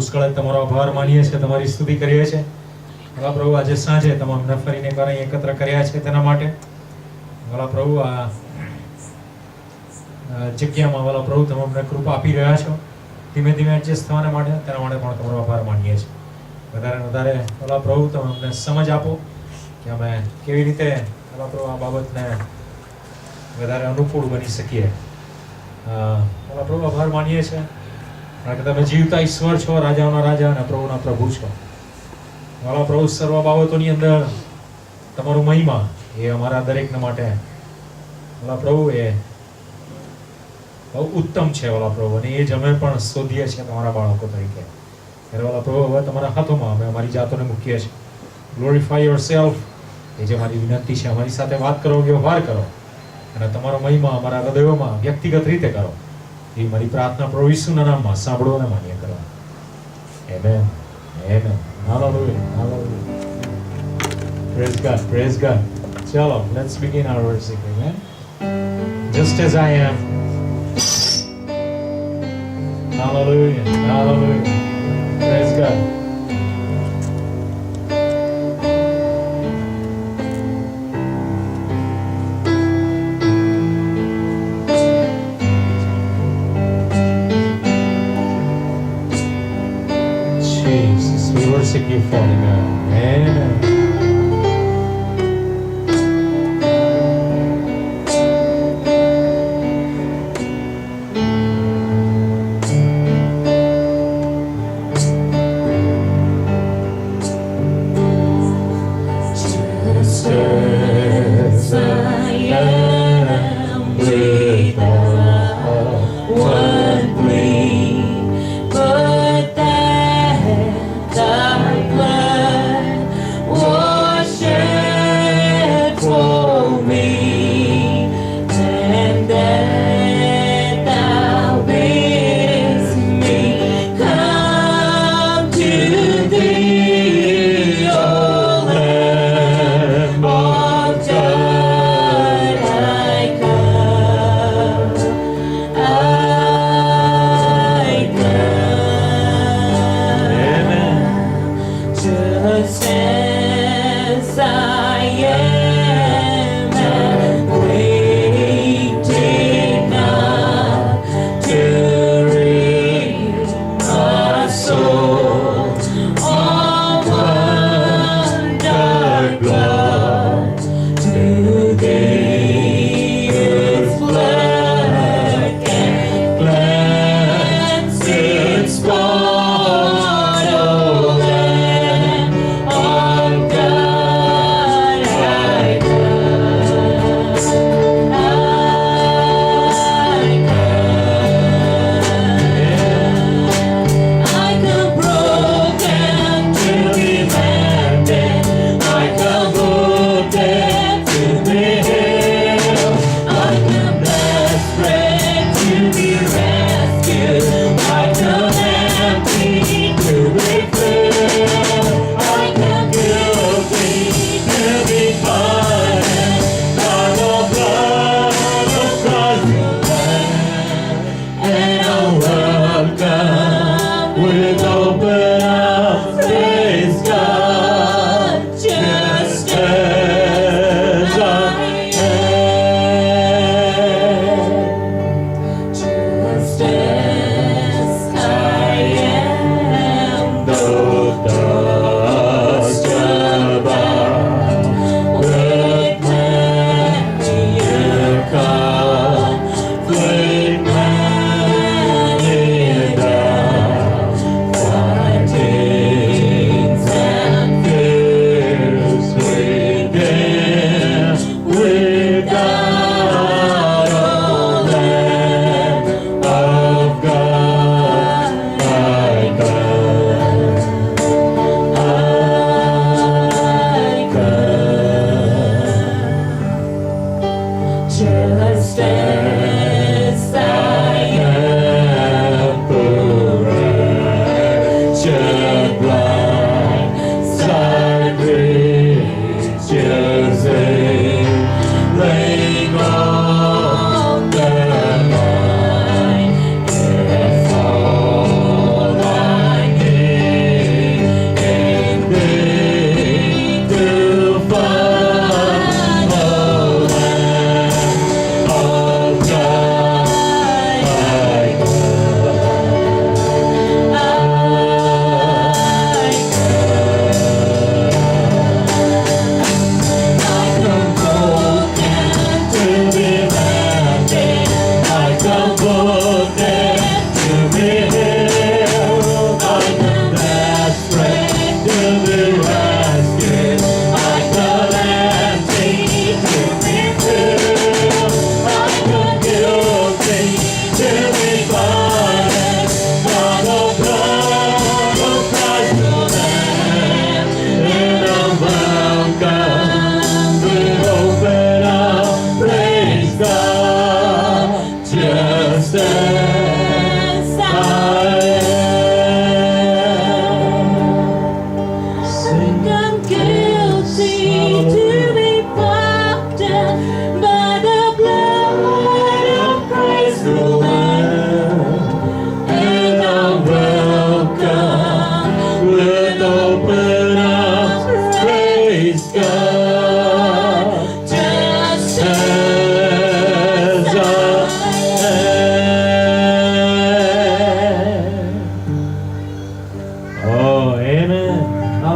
પુષ્કળ તમારો આભાર માનીએ છીએ, તમારી સ્તુતિ કરીએ છીએ. ભલા પ્રભુ, આજે સાંજે તમામને ફરીને એકવાર અહીં એકત્ર કર્યા છે તેના માટે ભલા પ્રભુ આ જગ્યામાં ભલા પ્રભુ તમે અમને કૃપા આપી રહ્યા છો ધીમે ધીમે એડજસ્ટ થવાના માટે, તેના માટે પણ તમારો આભાર માનીએ છીએ. વધારે વધારે ભલા પ્રભુ તમે અમને સમજ આપો કે અમે કેવી રીતે ભલા પ્રભુ આ બાબતને વધારે અનુકૂળ બની શકીએ. ભલા પ્રભુ આભાર માનીએ છીએ કારણ કે તમે જીવતા ઈશ્વર છો, રાજાઓના રાજા અને પ્રભુના પ્રભુ છો. ભલા પ્રભુ, સર્વ બાબતોની અંદર તમારું મહિમા એ અમારા દરેકને માટે ભલા પ્રભુ એ બહુ ઉત્તમ છે ભલા પ્રભુ, અને એ જ અમે પણ શોધીએ છીએ તમારા બાળકો તરીકે. ત્યારે ભલા પ્રભુ, હવે તમારા હાથોમાં અમે અમારી જાતોને મૂકીએ છીએ. ગ્લોરીફાય યોર સેલ્ફ, એ જે મારી વિનંતી છે, અમારી સાથે વાત કરો, વ્યવહાર કરો અને તમારો મહિમા અમારા હૃદયોમાં વ્યક્તિગત રીતે કરો. એ મારી પ્રાર્થના પ્રભુ ઈસુના નામમાં સાંભળો અને માન્ય કરો. Amen. Amen. Hallelujah. Hallelujah. Praise God. Praise God. ચલો, let's begin our worship. Amen. Just as I am. Hallelujah. Hallelujah. Praise God. Jesus, we worship you, Father God. Amen.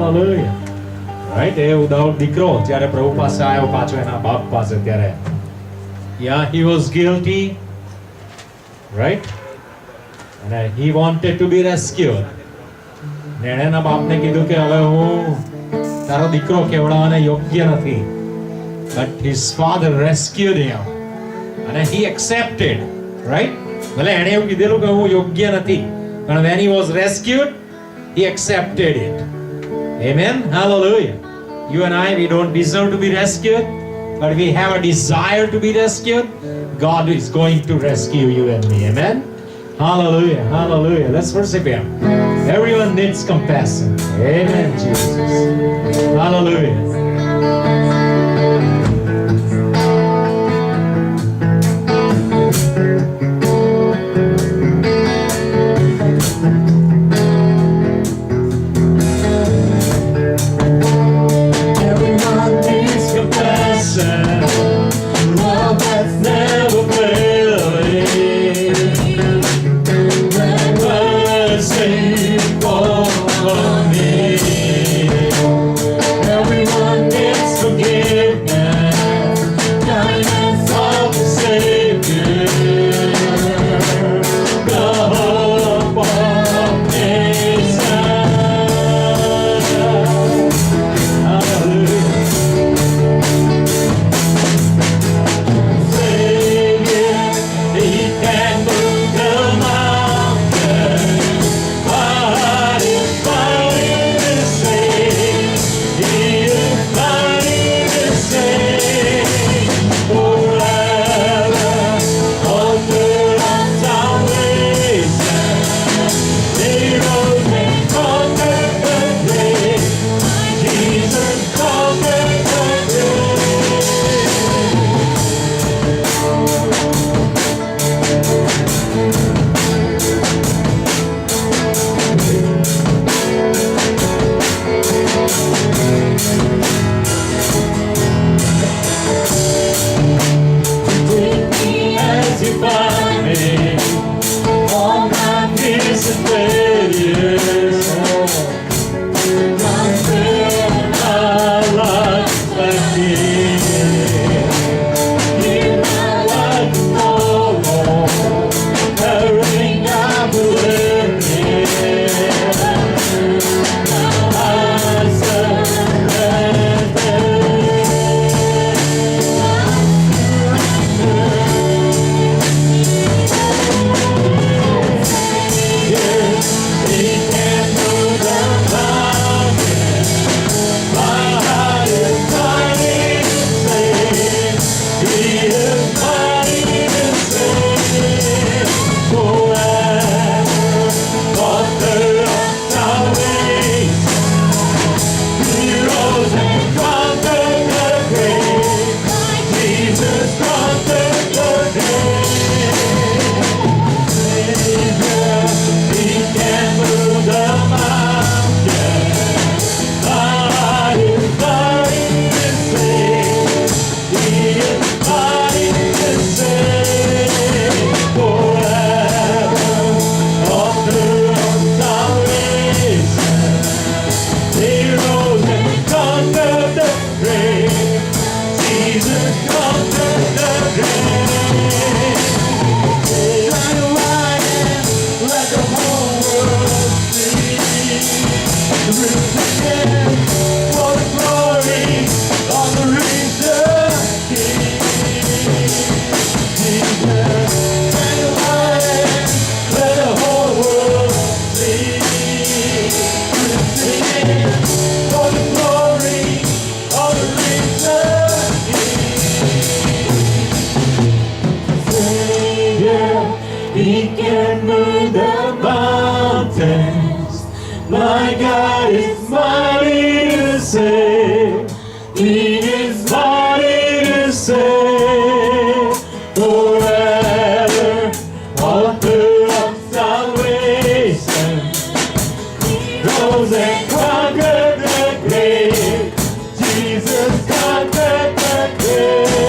Hallelujah. Right? એ ઉદાઉદ દીકરો જ્યારે પ્રભુ પાસે આવ્યો પાછો એના બાપ પાસે ત્યારે yeah, he was guilty, right? And he wanted to be rescued. ને એના બાપને કીધું કે હવે હું તારો દીકરો કેવડાવવાને યોગ્ય નથી. But his father rescued him. And he accepted, right? ભલે એણે એવું કીધેલું કે હું યોગ્ય નથી, પણ when he was rescued, he accepted it. Amen. Hallelujah. You and I, we don't deserve to be rescued, but we have a desire to be rescued. God is going to rescue you and me. Amen. Hallelujah. Hallelujah. Let's worship him. Everyone needs compassion. Amen, Jesus. Hallelujah. He can move the mountains. My God is mighty to save. He is mighty to save. Forever, author of salvation, rose and conquered the grave. Jesus conquered the grave.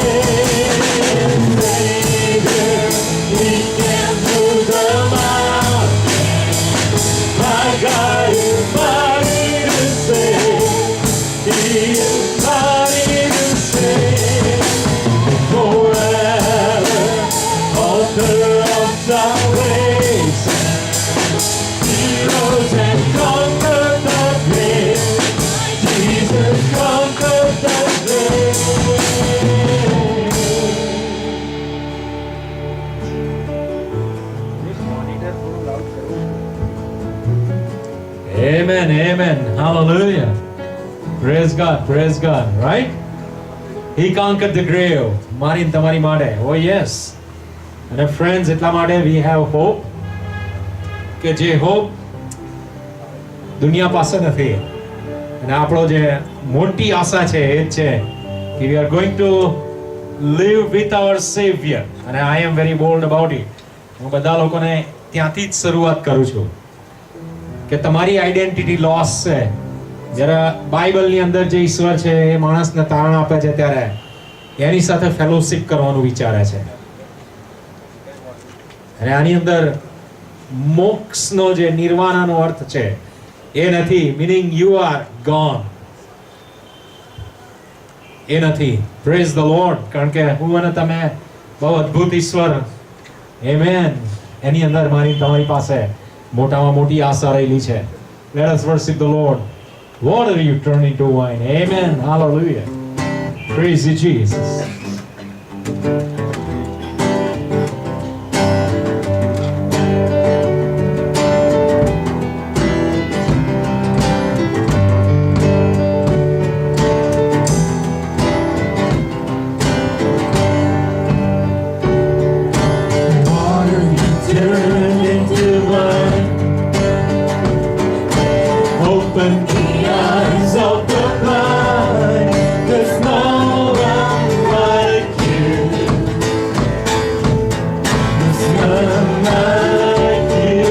Savior, He can move the mountains. My God is mighty to save. Amen, amen. Hallelujah. Praise God, praise God. Right? He conquered the grave. મારી ને તમારી માટે. Oh yes. અને friends, એટલા માટે we have hope. કે જે hope દુનિયા પાસે નથી. અને આપણો જે મોટી આશા છે એ જ છે કે we are going to live with our Savior. અને I am very bold about it. હું બધા લોકોને ત્યાંથી જ શરૂઆત કરું છું કે તમારી આઈડેન્ટિટી લોસ છે. જ્યારે બાઇબલની અંદર જે ઈશ્વર છે એ માણસને તારણ આપે છે ત્યારે એની સાથે ફેલોશિપ કરવાનું વિચારે છે. અને આની અંદર મોક્ષનો જે નિર્વાણનો અર્થ છે એ નથી, મીનિંગ યુ આર ગોન, એ નથી. Praise the lord. કારણ કે હું અને તમે બહુ અદ્ભુત ઈશ્વર, આમેન, એની અંદર મારી તમારી પાસે મોટામાં મોટી આશા રહેલી છે. Let us worship the Lord. Water you turn into wine. Amen. Hallelujah. Praise you, Jesus. Water you turn into wine. Open the eyes of the blind. There's no one like you. There's none like you.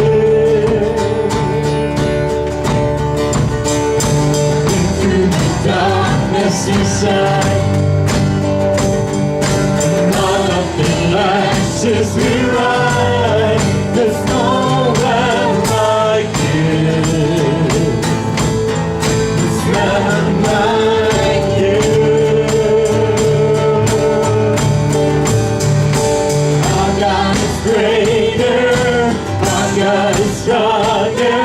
Into the darkness you shine. None of the lashes we ride. There's no one like you. There's none like you. Our God is greater. Our God is stronger.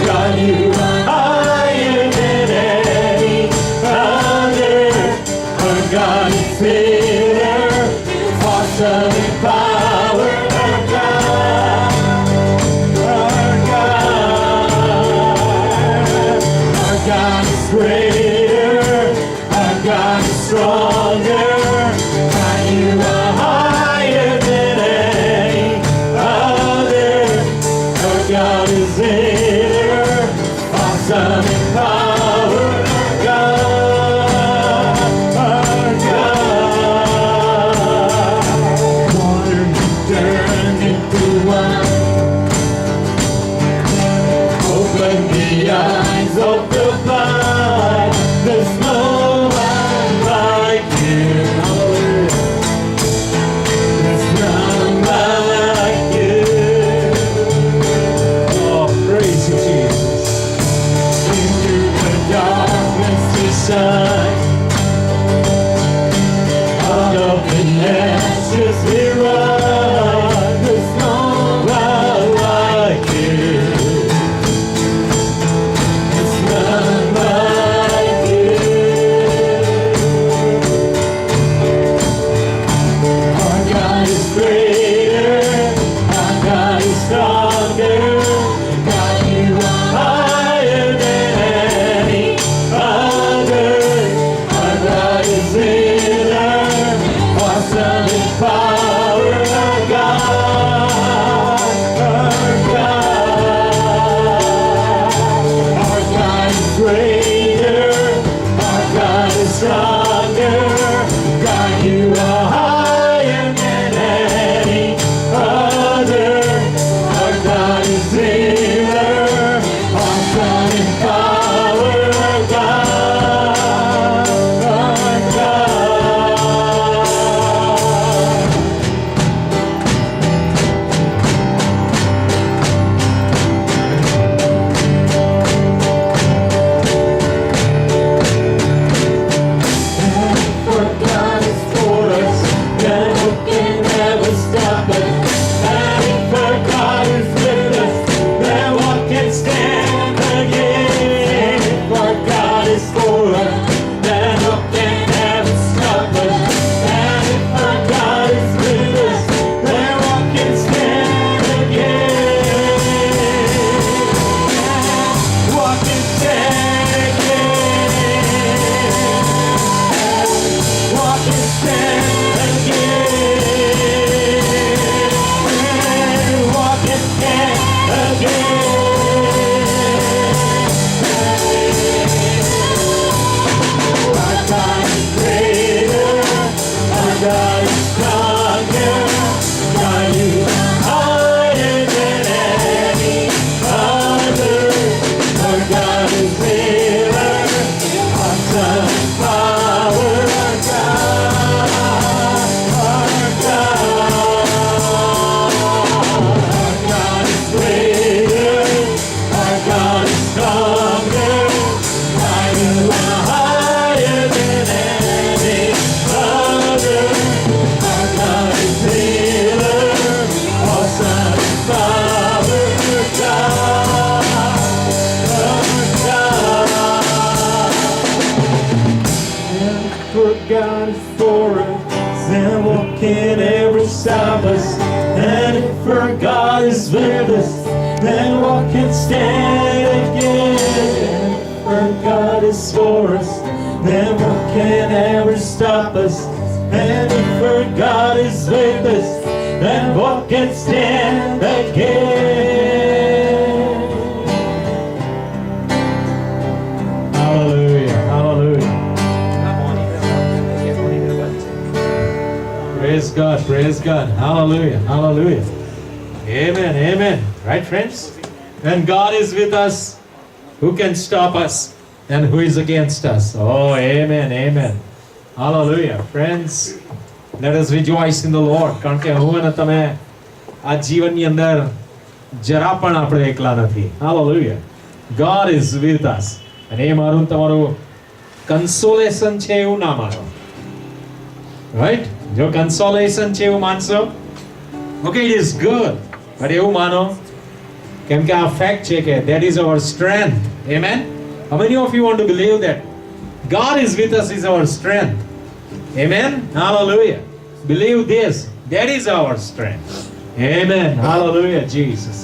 God, you are higher than any other. Our God is bigger. Awesome in power. Our God. Our God. Our God is greater. Our God is stronger. God, you are higher than any other. Our God is bigger. Awesome in power. Our God. Our God. Water you turn into wine. Open the eyes of the blind. There's no one like you. There's none like you. Oh, praise you, Jesus. Into the darkness you shine. Out of the ashes we rise. There's no one like you. There's none can ever stop us? And if our God is with us, then what can stand against? And if our God is for us, then what can ever stop us? And if our God is with us, then what can stand against? Hallelujah, hallelujah. Praise God, hallelujah, hallelujah. Amen, amen. Right, friends? When God is with us, who can stop us? And who is against us? Oh, amen, amen. Hallelujah. Friends, let us rejoice in the Lord. કારણ કે હું અને તમે આ જીવનની અંદર જરા પણ આપણે એકલા નથી. Hallelujah. God is with us. અને એ મારું તમારું consolation છે એવું ના માનો. Right? જો consolation છે એવું માનશો, okay, it is good. But એવું માનો કેમ કે આ fact છે કે that is our strength. Amen. How many of you want to believe that God is with us is our strength? Amen. Hallelujah. Believe this. That is our strength. Amen. Hallelujah, Jesus.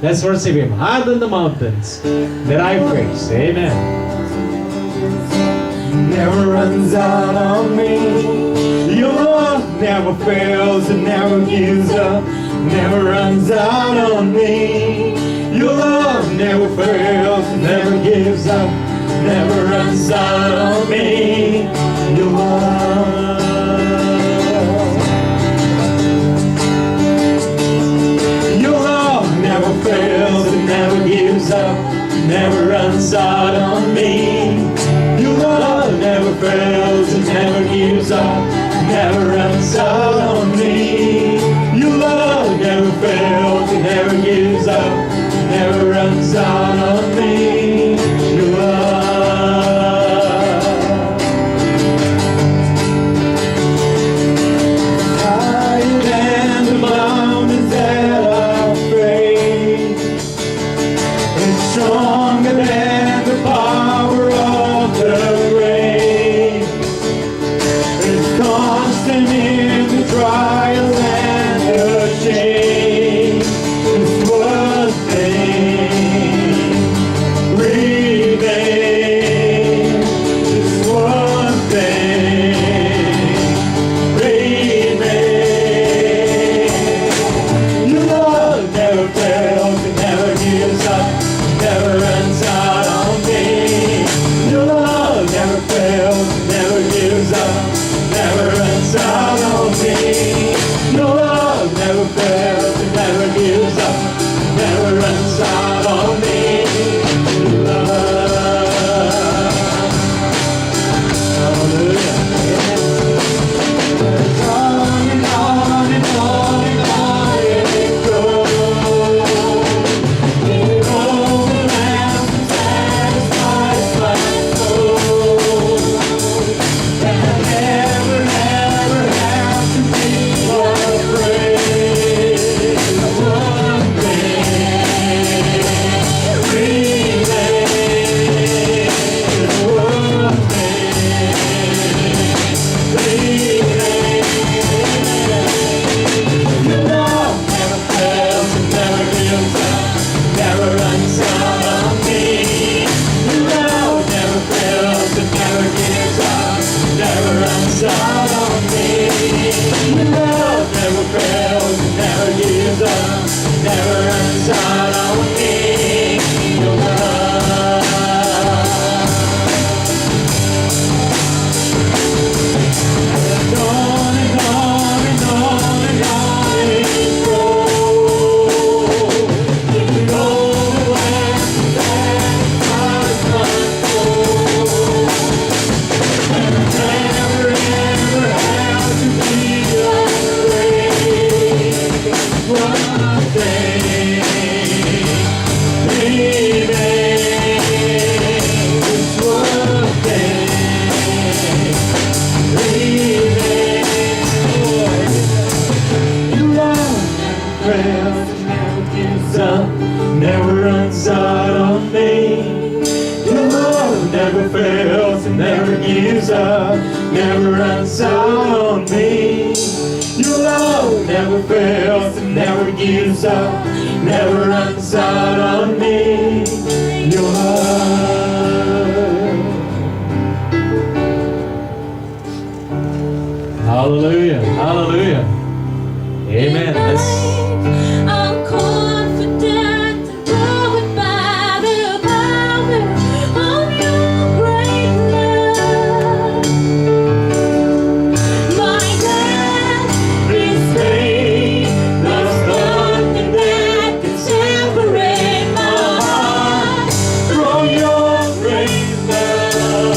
Let's worship Him higher than the mountains that I face. Amen. Never runs out on me. Your love never fails and never gives up. Never runs out on me. Your love never fails and never gives up. Never runs out on me. Your love. Your love never fails and never gives up. Never runs out on me. Your love never fails and never gives up. Never runs out on me. Your love never fails and never gives up. Never runs out on me. Your love. Higher than the mountains that I face, and stronger than the power of the grave. It's constant in the trial and the shame. It's one thing remains. It's one thing remains. Your love never fails and never gives up. Never runs out on me. Your love never fails and never gives up. Never runs out on me. Your love never fails and never gives up. Never runs out on me. Your love. Hallelujah. On and on and on and on it goes. It overwhelms and satisfies my soul. And I never, ever have to be afraid. One thing remains. One thing your love never fails and never gives up. Never runs out on me. Your love never fails and never gives up. Never runs out on me. Your love never fails and never gives up. Never runs out on me. Your love. And on and on and on and on it goes. It overwhelms and satisfies my soul. And I never, ever have to be afraid. One thing remains. One thing remains. Your love never fails and never gives up. Never runs out on me. Your love never fails and never gives up. Never runs out on me. Your love never fails, it never gives up, never runs out on me. Your love. Hallelujah, hallelujah. Amen. Let's I'm confident and powered by the power of your great love. My God is great. There's nothing that can separate my heart from your great love.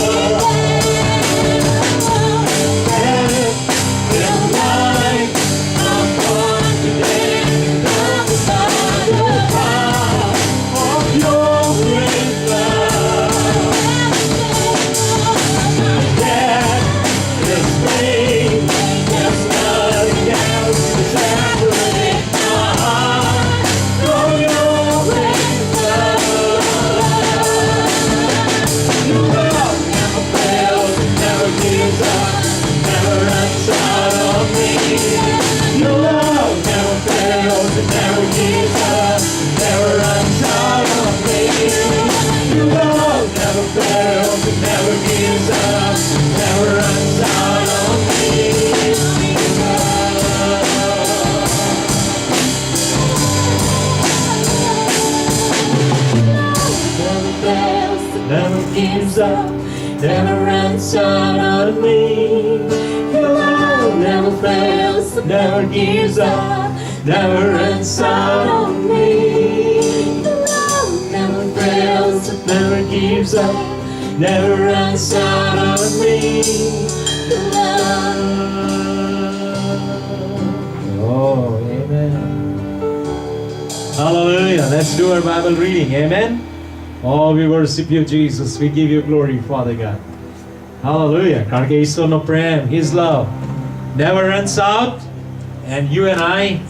Never gives up, never runs out on me. Your love never fails, never gives up, never runs out on me. Your love never fails, it never gives up, never runs out on me. Your love. Oh, amen. Hallelujah. Let's do our Bible reading. Amen. Oh, we worship you, Jesus. We give you glory, Father God. Hallelujah. કારણ કે ઈશ્વરનો પ્રેમ, His love never runs out. And you and I,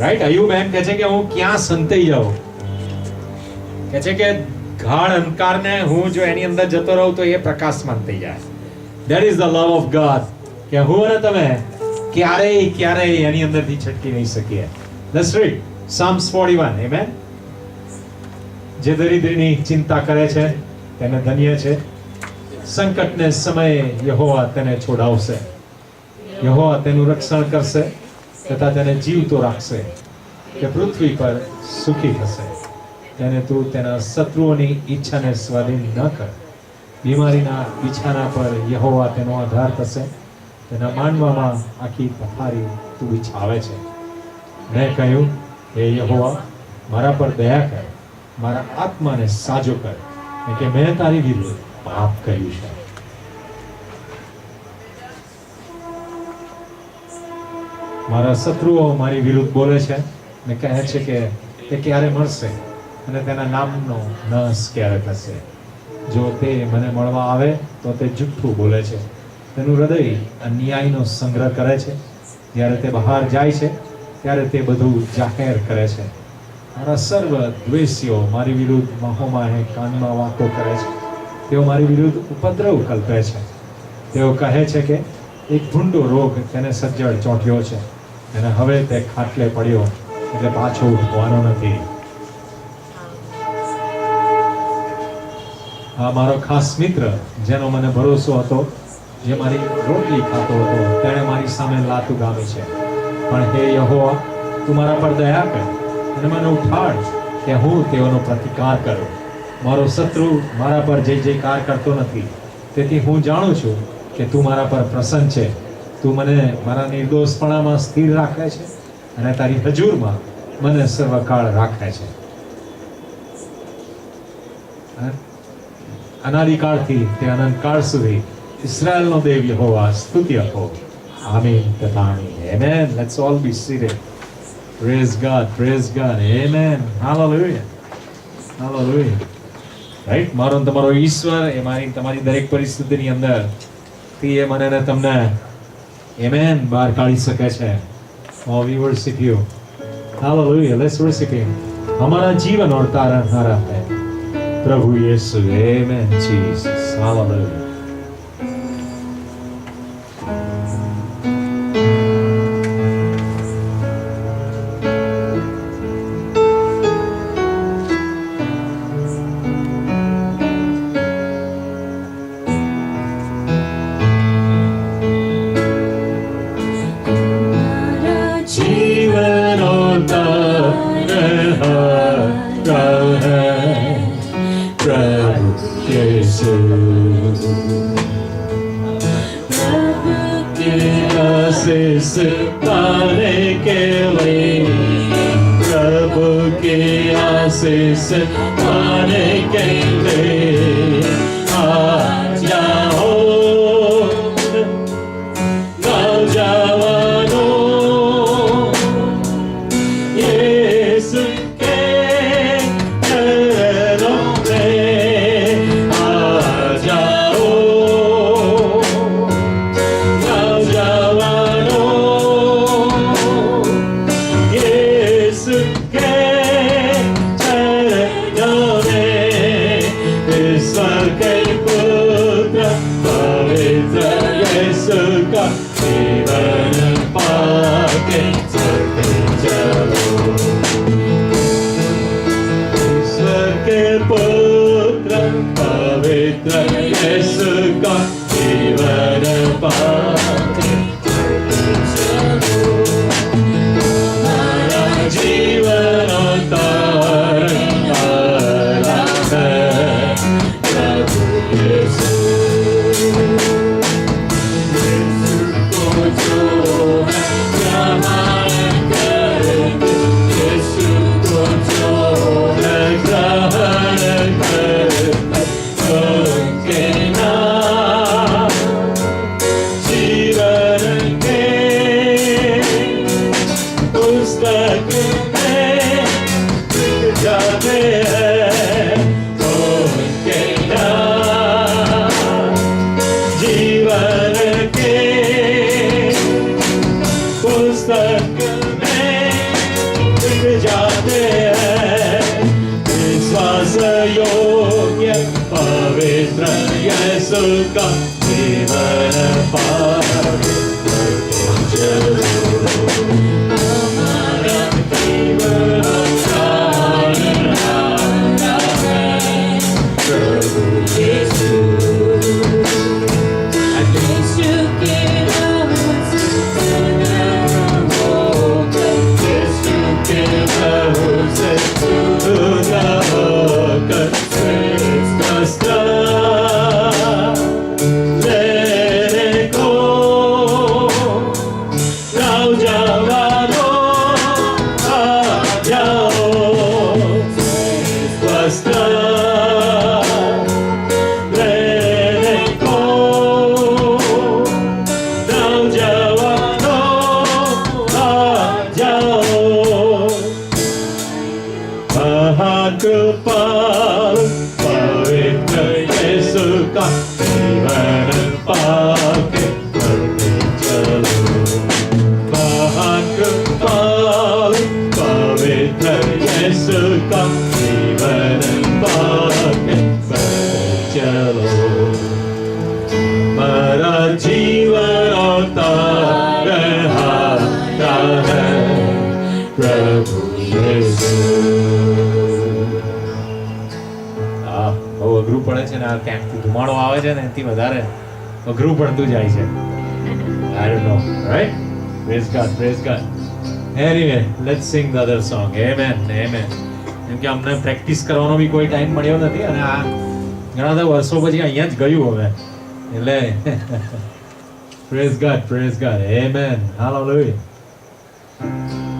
right? Ayub એમ કહે છે કે હું ક્યાં સંતાઈ જાઉં? કહે છે કે ગાઢ અંધકારને હું જો એની અંદર જતો રહું તો એ પ્રકાશમાન થઈ જાય. That is the love of God. કે હું અને તમે ક્યારેય એની અંદરથી છટકી નહીં શકીએ. Let's read Psalms 41. Amen. જે દરિદ્રની ચિંતા કરે છે તેને ધન્ય છે. સંકટને સમયે યહોવા તેને છોડાવશે. યહોવા તેનું રક્ષણ કરશે તથા તેને જીવતો રાખશે. કે પૃથ્વી પર સુખી થશે. તેને તું તેના શત્રુઓની ઈચ્છાને સ્વાધીન ન કર. બીમારીના બિછાના પર યહોવા તેનો આધાર થશે. તેના માનવામાં આખી પથારી તું બિછાવે છે. મેં કહ્યું, હે યહોવા, મારા પર દયા કર, મારા આત્માને સાજો કર, કે મેં તારી વિરુદ્ધ પાપ કર્યું છે. મારા શત્રુઓ મારી વિરુદ્ધ બોલે છે ને કહે છે કે તે ક્યારે મળશે અને તેના નામનો નાશ ક્યારે થશે. જો તે મને મળવા આવે તો તે જુઠ્ઠું બોલે છે. તેનું હૃદય અન્યાયનો સંગ્રહ કરે છે. જ્યારે તે બહાર જાય છે ત્યારે તે બધું જાહેર કરે છે. મારા સર્વ દ્વેષીઓ મારી વિરુદ્ધ માહોમાહે કાનમાં વાતો કરે છે. તેઓ મારી વિરુદ્ધ ઉપદ્રવ કલ્પે છે. તેઓ કહે છે કે એક ભૂંડો રોગ તેને સજ્જડ ચોંટ્યો છે અને હવે તે ખાટલે પડ્યો એટલે પાછો ઉઠવાનો નથી. આ મારો ખાસ મિત્ર જેનો મને ભરોસો હતો, જે મારી રોટલી ખાતો હતો, તેણે મારી સામે લાતું ગામી છે. પણ હે યહોવા, તું મારા પર દયા કર અને મને ઉઠાડ કે હું તેઓનો પ્રતિકાર કરું. મારો શત્રુ મારા પર જય જયકાર કરતો નથી. તેથી હું જાણું છું કે તું મારા પર પ્રસન્ન છે. તું મને મારા નિર્દોષપણામાં સ્થિર રાખે છે અને તારી હજુરમાં મને સર્વકાળ રાખે છે. અનાદિકાળથી તે અનંતકાળ સુધી ઇઝરાયલનો દેવ યહોવા સ્તુતિ આપો. આમીન તથા આમીન. Amen. Let's all be seated. Praise God. Praise God. Amen. Hallelujah. Hallelujah. Right? મારો ને તમારો ઈશ્વર એ મારી તમારી દરેક પરિસ્થિતિની અંદર થી એ મને ને તમને Amen બહાર કાઢી શકે છે. Oh, we worship you. Hallelujah. Let's worship Him. हमारा जीवन और तारणहारा है प्रभु यीशु. Amen. Jesus. Hallelujah. प्रभु यीशु की आशीष पाने के लिए प्रभु की आशीष पाने के लिए आ जाओ नौजवानों यीशु के चरणों में आ जाओ नौजवानों यीशु के चरणों में ईश्वर के पुत्र पवित्र यीशु का जीवन पाके चलो ईश्वर के पुत्र पवित्र यीशु का जीवन पाके हमारा जीवन उतारने वाला है प्रभु यीशु पवित्र यीशु का जीवन पाके चलो हमारा जीवन उतारने है प्रभु यीशु यीशु के नाम से यीशु के प्रभु से जुदा होकर लेने को नौजवानों आ जाओ वस्त्र लेने को नौजवानों आ जाओ महाकृपाल पवित्र यीशु का जीवन पाके चलो महाकृपाल पवित्र यीशु का जीवन पाके चलो मेरा जीवन उतारता है प्रभु यीशु બહુ અઘરું પડે છે ને આ ક્યાંકથી ધુમાડો આવે છે ને એનાથી વધારે અઘરું પડતું જાય છે I don't know, right? Praise God, praise God. Anyway, let's sing the other song. Amen, amen. કેમ કે અમને પ્રેક્ટિસ કરવાનો બી કોઈ ટાઈમ મળ્યો નથી અને આ ઘણા બધા વર્ષો પછી અહીંયા જ ગયું હવે એટલે praise God, praise God. Amen. Hallelujah.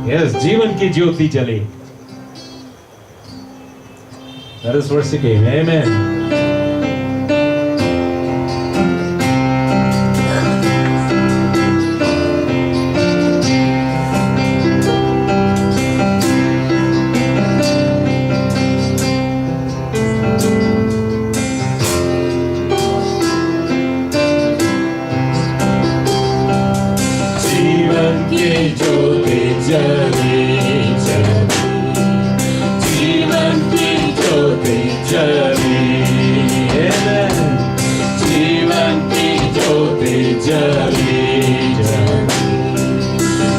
Yes, जीवन की ज्योति जली. Let us worship Him. Amen. जीवन की ज्योति जली जली जीवन की ज्योति जली जीवन की ज्योति जली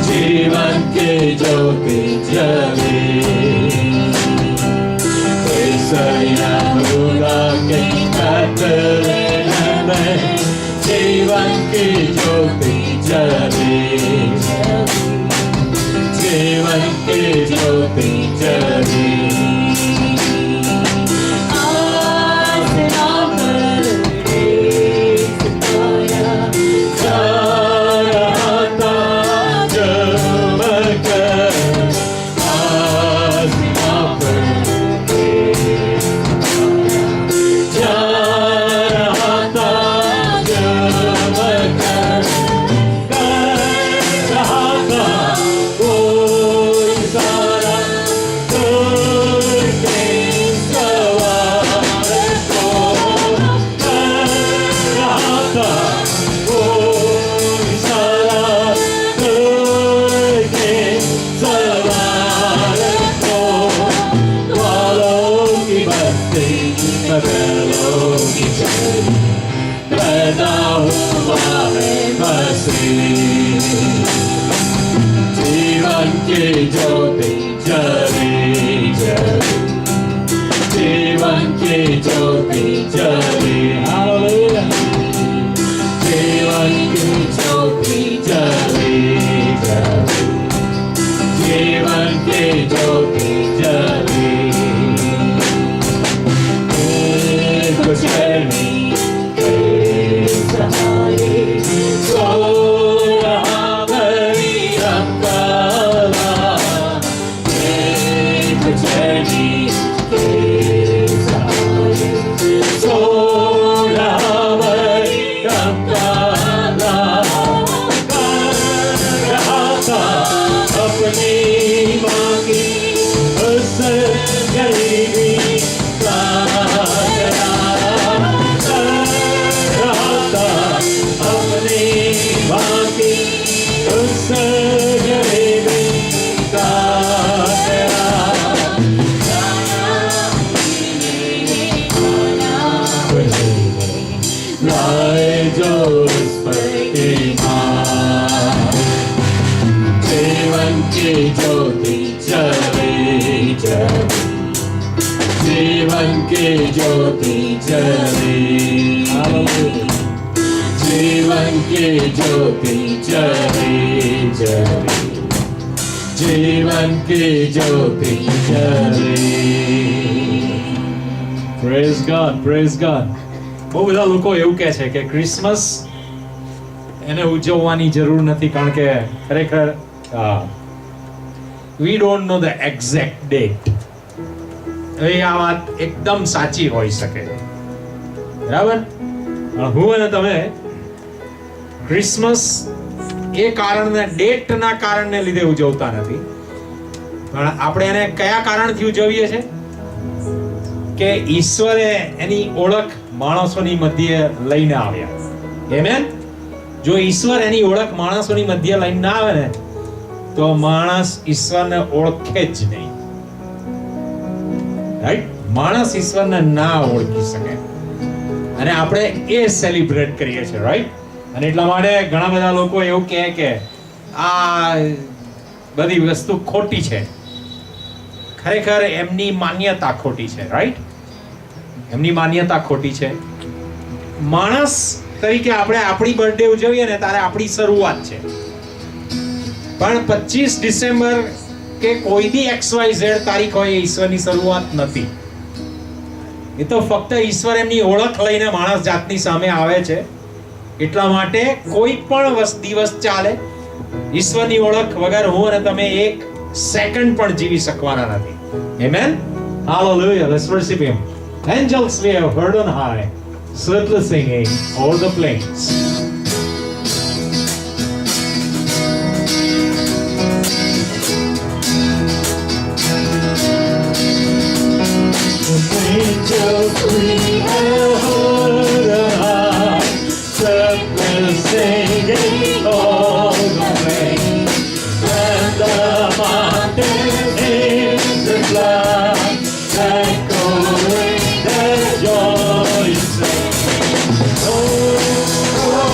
जीवन की ज्योति जली सैया के कतल में जीवन की ज्योति जली जीवन की ज्योति जली मैं बैलों की चरी पैदा हुआ है मसीह जीवन की ज्योति जली जली जीवन की ज्योति जली हालेलुया जीवन की ज्योति जली जली जीवन की ज्योति जली कुछ नहीं सहारे सो रहा बलिराम काला कुछ नहीं सहारे सो रहा बलिराम काला रहा था अपनी माँ की उस गरीबी का अपनी माँ की उस गरीबी का लाए जो उस पर ईमान जीवन की ज्योति जली जली जीवन की ज्योति जली जीवन की ज्योति जली जली जीवन की ज्योति जली પ્રેઝ ગોડ પ્રેઝ ગોડ બહુ બધા લોકો એવું કહે છે કે ક્રિસમસ એને ઉજવવાની જરૂર નથી કારણ કે ખરેખર we don't know the exact date હવે આ વાત એકદમ સાચી હોઈ શકે બરાબર પણ હું અને તમે ક્રિસમસ એ કારણને ડેટના કારણને લીધે ઉજવતા નથી પણ આપણે એને કયા કારણથી ઉજવીએ છીએ કે ઈશ્વરે એની ઓળખ માણસોની મધ્યે લઈને આવ્યા આમેન જો ઈશ્વર એની ઓળખ માણસોની મધ્યે લઈને ના આવે ને તો માણસ ઈશ્વરને ઓળખે જ નહીં રાઈટ માણસ ઈશ્વરને ના ઓળખી શકે અને આપણે એ સેલિબ્રેટ કરીએ છીએ રાઈટ અને એટલા માટે ઘણા બધા લોકો એવું કહે કે આ બધી વસ્તુ ખોટી છે ખરેખર એમની માન્યતા ખોટી છે રાઈટ એમની માન્યતા ખોટી છે માણસ તરીકે આપણે આપણી બર્થડે ઉજવીએ ને ત્યારે આપણી શરૂઆત છે પણ 25 ડિસેમ્બર કે કોઈ બી XYZ તારીખ હોય એ ઈશ્વરની શરૂઆત નથી એ તો ફક્ત ઈશ્વર એમની ઓળખ લઈને માણસ જાતની સામે આવે છે એટલા માટે કોઈ પણ દિવસ ચાલે ઈશ્વરની ઓળખ વગર હું અને તમે એક સેકન્ડ પણ જીવી શકવાના નથી amen hallelujah let's worship him angels we have heard on high swiftly singing over the plains angels we have heard on high swiftly singing over the plains and the mountains in the flood echoing their joy and sing. Oh,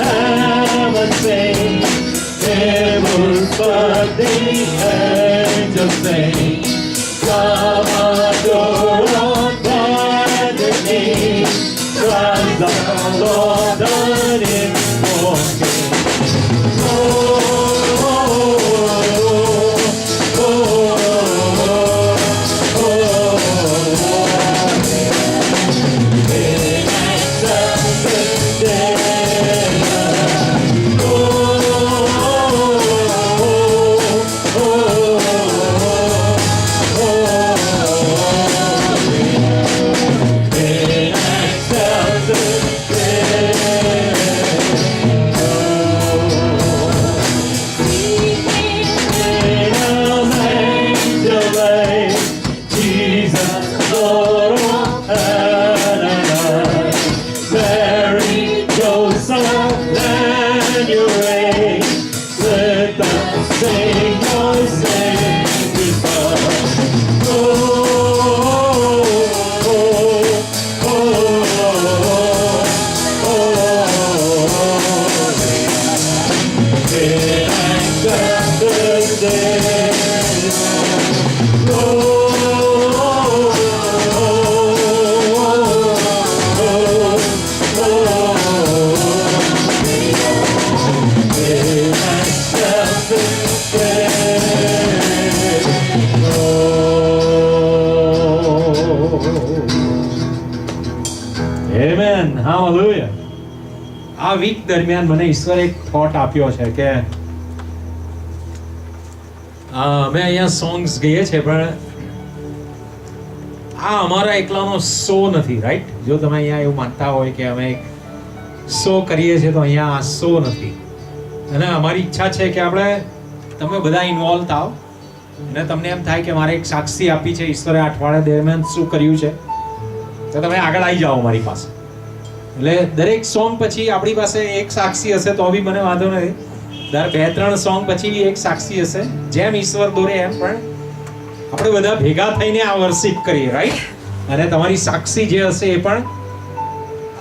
am a saint. Heaven's but the angels sing. Come adore on the knee. Christ the Lord, and in walking. Oh, oh, oh, oh, oh, Jesus, Lord of heaven and earth, Mary, Joseph, and your reign, let us sing your Savior's birth. Oh, oh, oh, in Exodus day. Amen. Hallelujah. આ week દરમિયાન મને ઈશ્વરે એક thought આપ્યો છે કે અમે અહીંયા સોંગ્સ ગઈએ છે પણ આ અમારા એકલાનો શો નથી, રાઈટ? જો તમે અહીંયા એવું માનતા હોય કે અમે એક શો કરીએ છીએ તો અહીંયા આ શો નથી. અને અમારી ઈચ્છા છે કે આપણે તમે બધા ઇન્વોલ્વ થાઓ અને તમને એમ થાય કે મારે એક સાક્ષી આપી છે ઈશ્વરે અઠવાડિયા દરમિયાન શું કર્યું છે, તો તમે આગળ આવી જાઓ મારી પાસે. એટલે દરેક સોંગ પછી આપણી પાસે એક સાક્ષી હશે તો બી મને વાંધો નથી. દર 2-3 સોંગ પછી બી એક સાક્ષી હશે, જેમ ઈશ્વર દોરે એમ. પણ આપણે બધા ભેગા થઈને આ વર્શિપ કરીએ, રાઈટ? અને તમારી સાક્ષી જે હશે એ પણ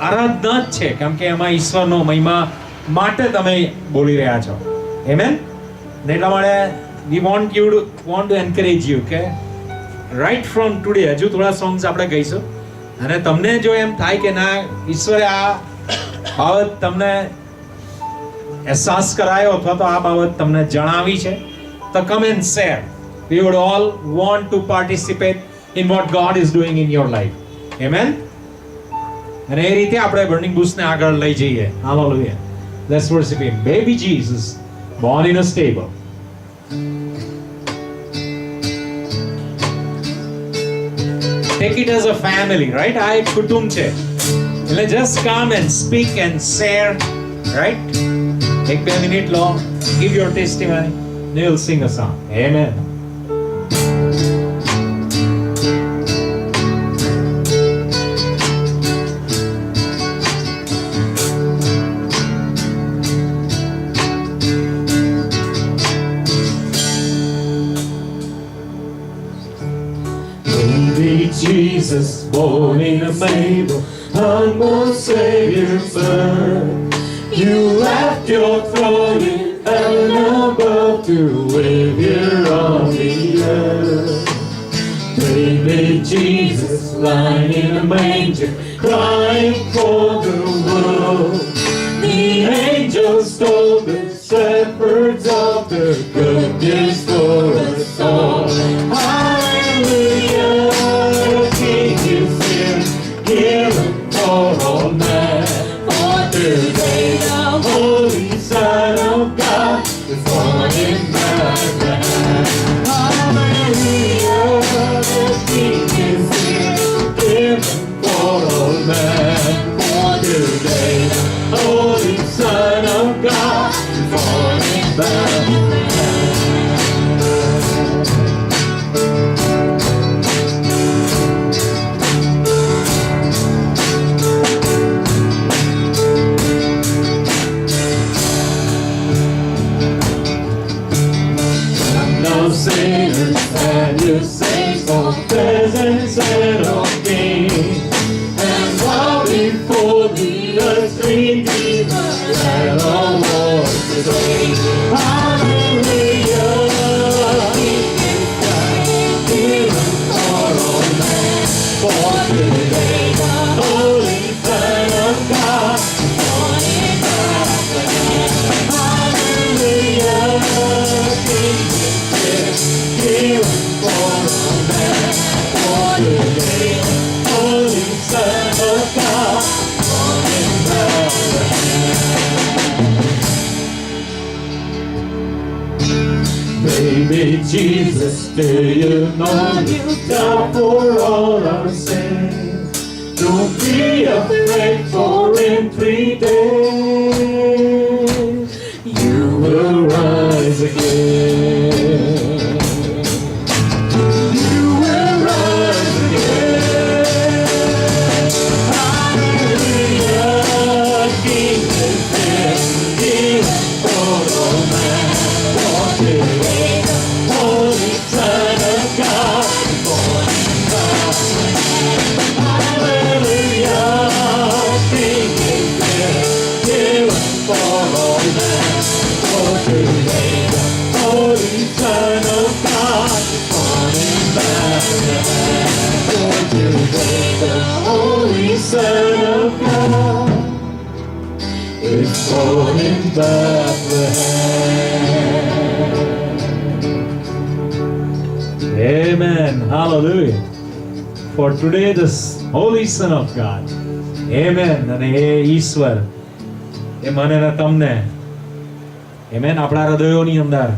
આરાધના જ છે, કેમ કે એમાં ઈશ્વરનો મહિમા માટે તમે બોલી રહ્યા છો. આમેન. ને એટલા માટે we want to encourage you કે right from today હજુ થોડા સોંગ્સ આપણે ગઈશું અને તમને જો એમ થાય કે ના ઈશ્વરે આ બાબત તમને અહેસાસ કરાયો અથવા તો આ બાબત તમને જણાવી છે તો come and share. We would all want to participate in what God is doing in your life. Amen. અને એ રીતે આપણે બર્નિંગ બુશને આગળ લઈ જઈએ. Hallelujah. Let's worship him. Baby Jesus born in a stable. Take it as a family, right? આ એક કુટુંબ છે. એટલે just come and speak and share, right? 1-2 minute લો, give your testimony, and you'll sing a song. Amen. Jesus, born in a manger, humble Savior's birth. You left your throne in heaven above to live here on the earth. Baby Jesus, lying in a manger, crying for the world. The angels told the shepherds of the good news for us all. Hallelujah. Healing for all men. For today the Holy Son of God is born in Bethlehem. Hallelujah, the King is here. Healing for all men. For today the Holy Son of God is born in Bethlehem. Sinners and you sing for peasants and all kings, and while before thee the stream today. Hallelujah. Even for all men, for today, the Holy Son of God. Hallelujah. Even for all men, for today, Holy Son of God. Baby Jesus, do you know you died for all our sins? Don't be afraid, for in 3 days you will rise again. You will rise again. Hallelujah. King is dead, King for all men. Today, the Holy Son of God, born in Bethlehem. Hallelujah, King is dead, given for all men. For today, the Holy Son of God, born in Bethlehem. For today, the Holy Son of God is born in Bethlehem. Amen. Hallelujah. For today, this Holy Son of God. Amen. અને એ ઈશ્વર એ મને ને તમને Amen. આપણા હૃદયોની અંદર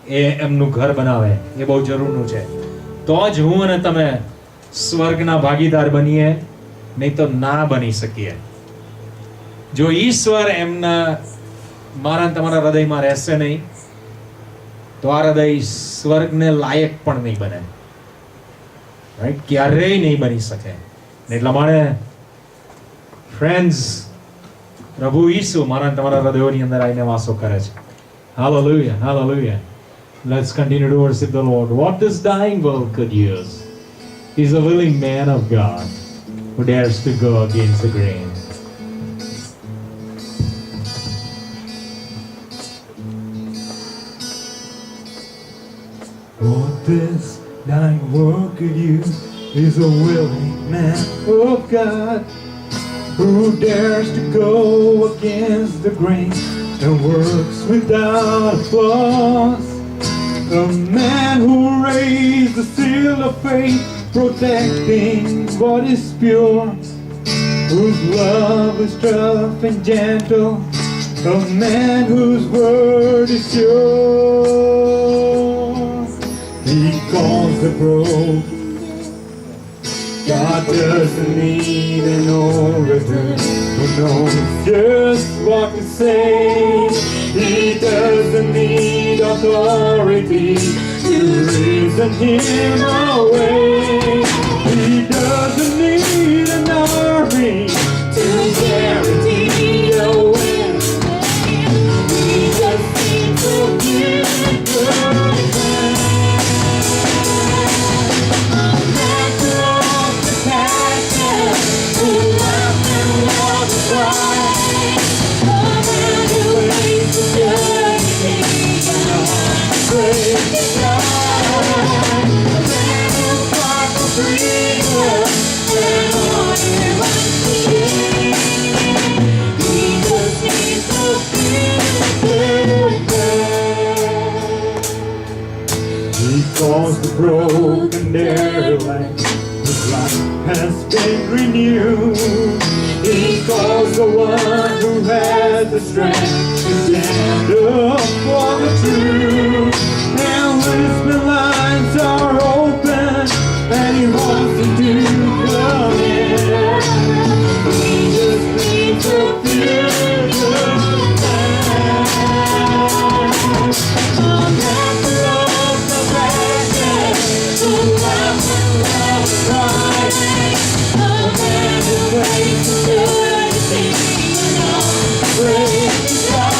એ એમનું ઘર બનાવે એ બહુ જરૂરનું છે. તો જ હું અને તમે સ્વર્ગના ભાગીદાર બનીએ, નહીં તો ના બની શકીએ. જો ઈશ્વર એમના મારા તમારા હૃદયમાં રહેશે નહીં, તો આ હૃદય સ્વર્ગને લાયક પણ નહીં બને. રાઈટ? ક્યારેય નહીં બની શકે. એટલા માટે ફ્રેન્ડ્સ, પ્રભુ ઈસુ મારા તમારા હૃદયોની અંદર આવીને વાસો કરે છે. Hallelujah, hallelujah. Let's continue to worship the Lord. What this dying world could use is a willing man of God who dares to go against the grain. What this dying world could use is a willing man of God who dares to go against the grain and works without applause. A man who raised the seal of faith, protecting what is pure, whose love is tough and gentle, a man whose word is sure. He calls the broken. God doesn't need an orator who knows just what to say. He doesn't need authority to reason him away. He doesn't need an army to guarantee a win. He just needs a good calls the broken their life, whose life has been renewed. He calls the one who has the strength to stand up for the truth. And listening lines are open, and he wants them to come in. He just needs a few good hands. Praise God.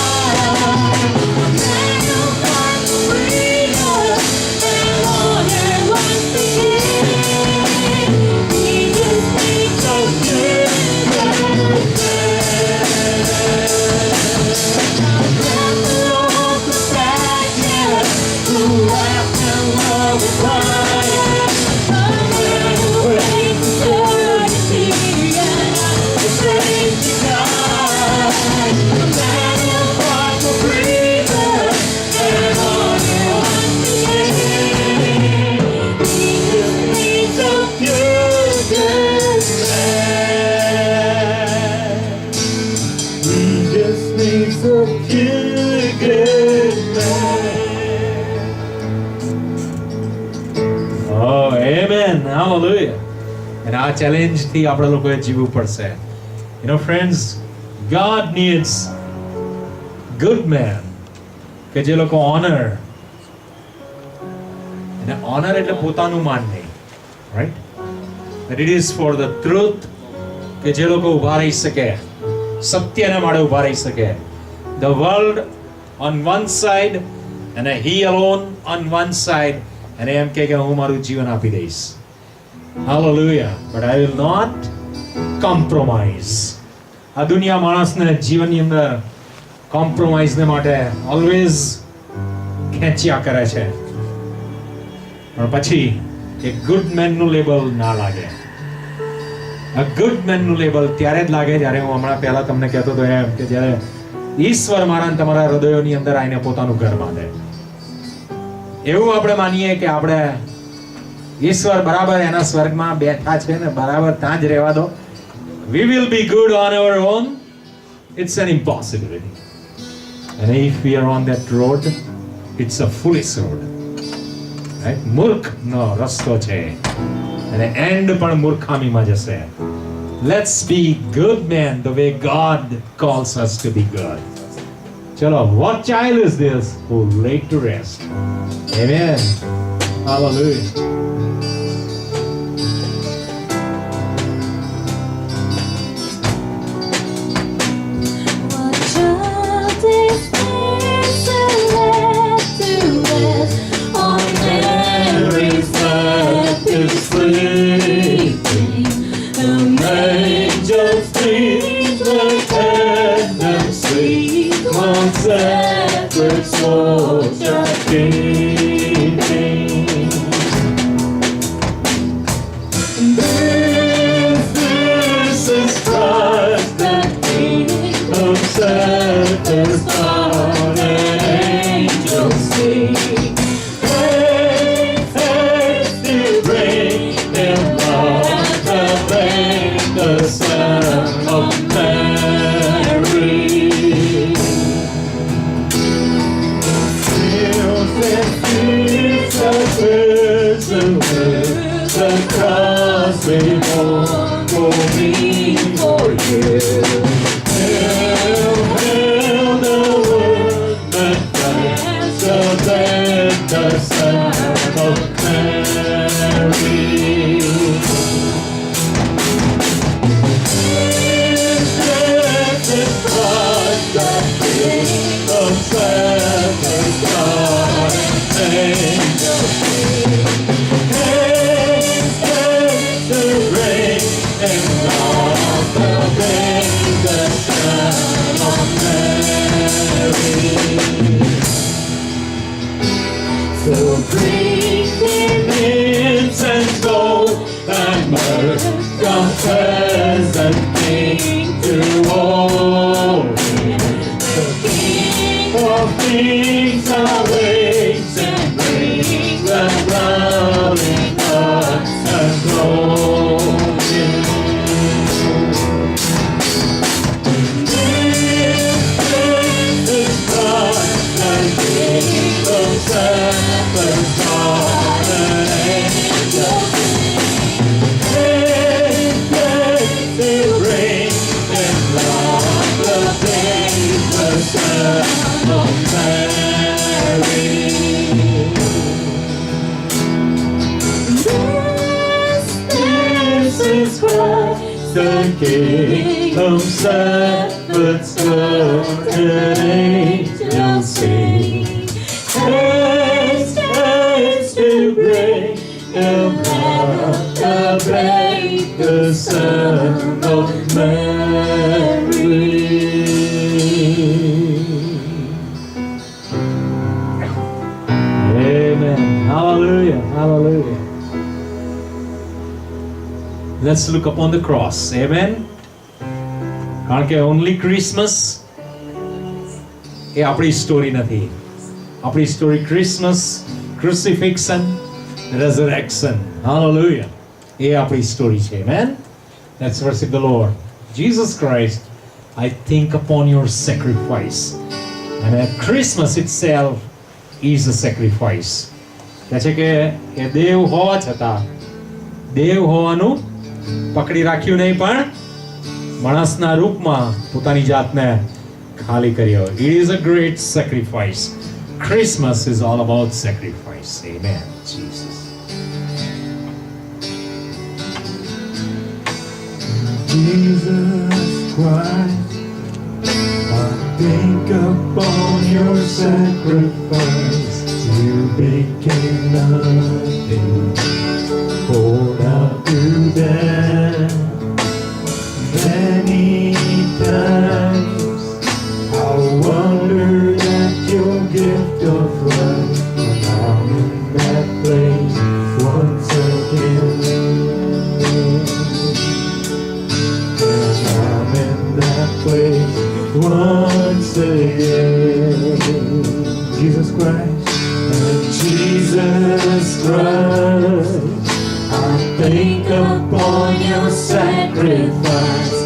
good man. Oh, amen. Hallelujah. And આ challenge થી આપણે લોકોએ જીવવું પડશે. You know, friends, God needs good men કે જે લોકો honor. અને honor એટલે પોતાનું માન નહીં. Right? That it is for the truth કે જે લોકો ઊભા રહી શકે. સત્યના માટે ઊભા રહી શકે. The world on one side and he alone on one side. અને એમ કહે કે હું મારું જીવન આપી દઈશ. Hallelujah. But I will not compromise. આ દુનિયા માણસને જીવનની અંદર કોમ્પ્રોમાઇઝને માટે ઓલવેઝ ખેંચ્યા કરે છે. પણ પછી એક ગુડ મેનનું લેબલ ના લાગે. A good manનું લેબલ ત્યારે જ લાગે જ્યારે હું હમણાં પહેલા તમને કહેતો હતો એમ કે જ્યારે ઈશ્વર મારા અને તમારા હૃદયોની અંદર આવીને પોતાનું ઘર બાંધે. એવું આપણે માનીએ કે આપણે ઈશ્વર બરાબર એના સ્વર્ગમાં બેઠા છે ને બરાબર ત્યાં જ રહેવા દો. We will be good on our own. It's an impossibility. And if we are on that road, it's a foolish road. Right? મૂર્ખનો રસ્તો છે. અને એન્ડ પણ મૂર્ખામીમાં જશે. Let's be good men the way God calls us to be good. Chalo, what child is this who laid to rest? Amen. Hallelujah. What child is this who led to rest on Mary's lap is sleeping? The angels sing the tendency, one separate soldier keeping. This is Christ the King of Satan's power and angels sing. Praise to bring him love, the Son of Mary. The cross before for me, for you. Hail, hail the word that dies, the Son of Mary. This is Christ, the King of Satan's God, angels sing. So bring him Incense, gold, and myrrh, God's present King to all. the King For things awakes and brings them rolling up and glory. This is Christ the King of Satan's God and angels sing. To bring him love, the faith, the Son of Mary. This is Christ the King of Satan's God and angels sing. Haste, haste to bring him love, the faith, the Son of Mary. Amen. Hallelujah. Hallelujah. Let's look upon the cross. Amen. કારણ કે only Christmas એ આપણી story નથી. આપણી story Christmas, crucifixion, resurrection. Hallelujah. એ આપણી story છે. Amen. Let's worship the Lord. Jesus Christ I think upon your sacrifice. And Christmas itself is a sacrifice. કહે છે કે એ દેવ હોવા છતાં દેવ હોવાનું પકડી રાખ્યું નહીં, પણ માણસના રૂપમાં પોતાની જાતને ખાલી કર્યો. It is a great sacrifice. Christmas is all about sacrifice. Amen. Jesus. Jesus Christ, I think upon your sacrifice. You became nothing, poured out to them. Many times I wondered at your gift of life, and I'm in that place once again. I'm in that place once again. Jesus Christ, and Jesus Christ, I think upon your sacrifice.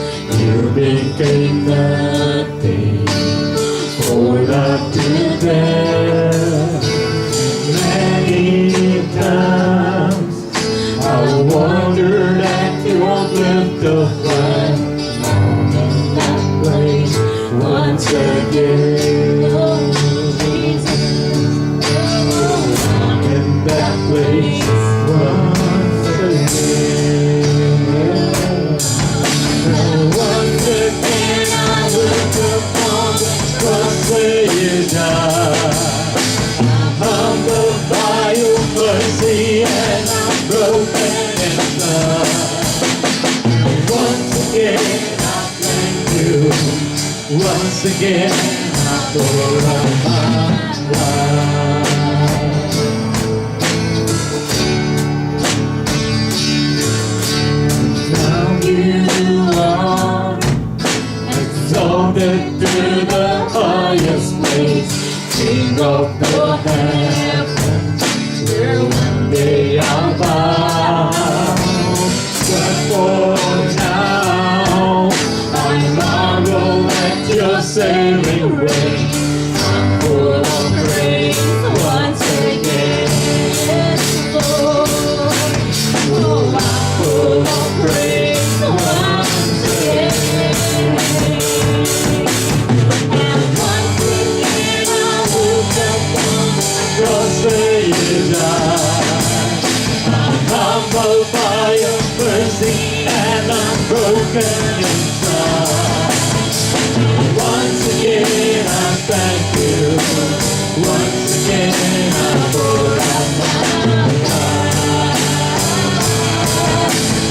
You became nothing, poured out to death. Many times I wondered at your gift of life. I'm in that place once again. I'm in that place once again. And once again I look upon the cross where you died. I'm humbled by your mercy and I'm broken inside. Once again I thank you. Once again I pour out my life. Now you are exalted to the highest place, King of the heavens, where one day I'll bow. But for now, I marvel at your saving grace. I'm full of praise once again, Lord. Oh, I'm full of praise once again. And once again I look upon the cross where you died. I'm humbled by your mercy and I'm broken inside. Once again I thank you. Once again I pour out my life.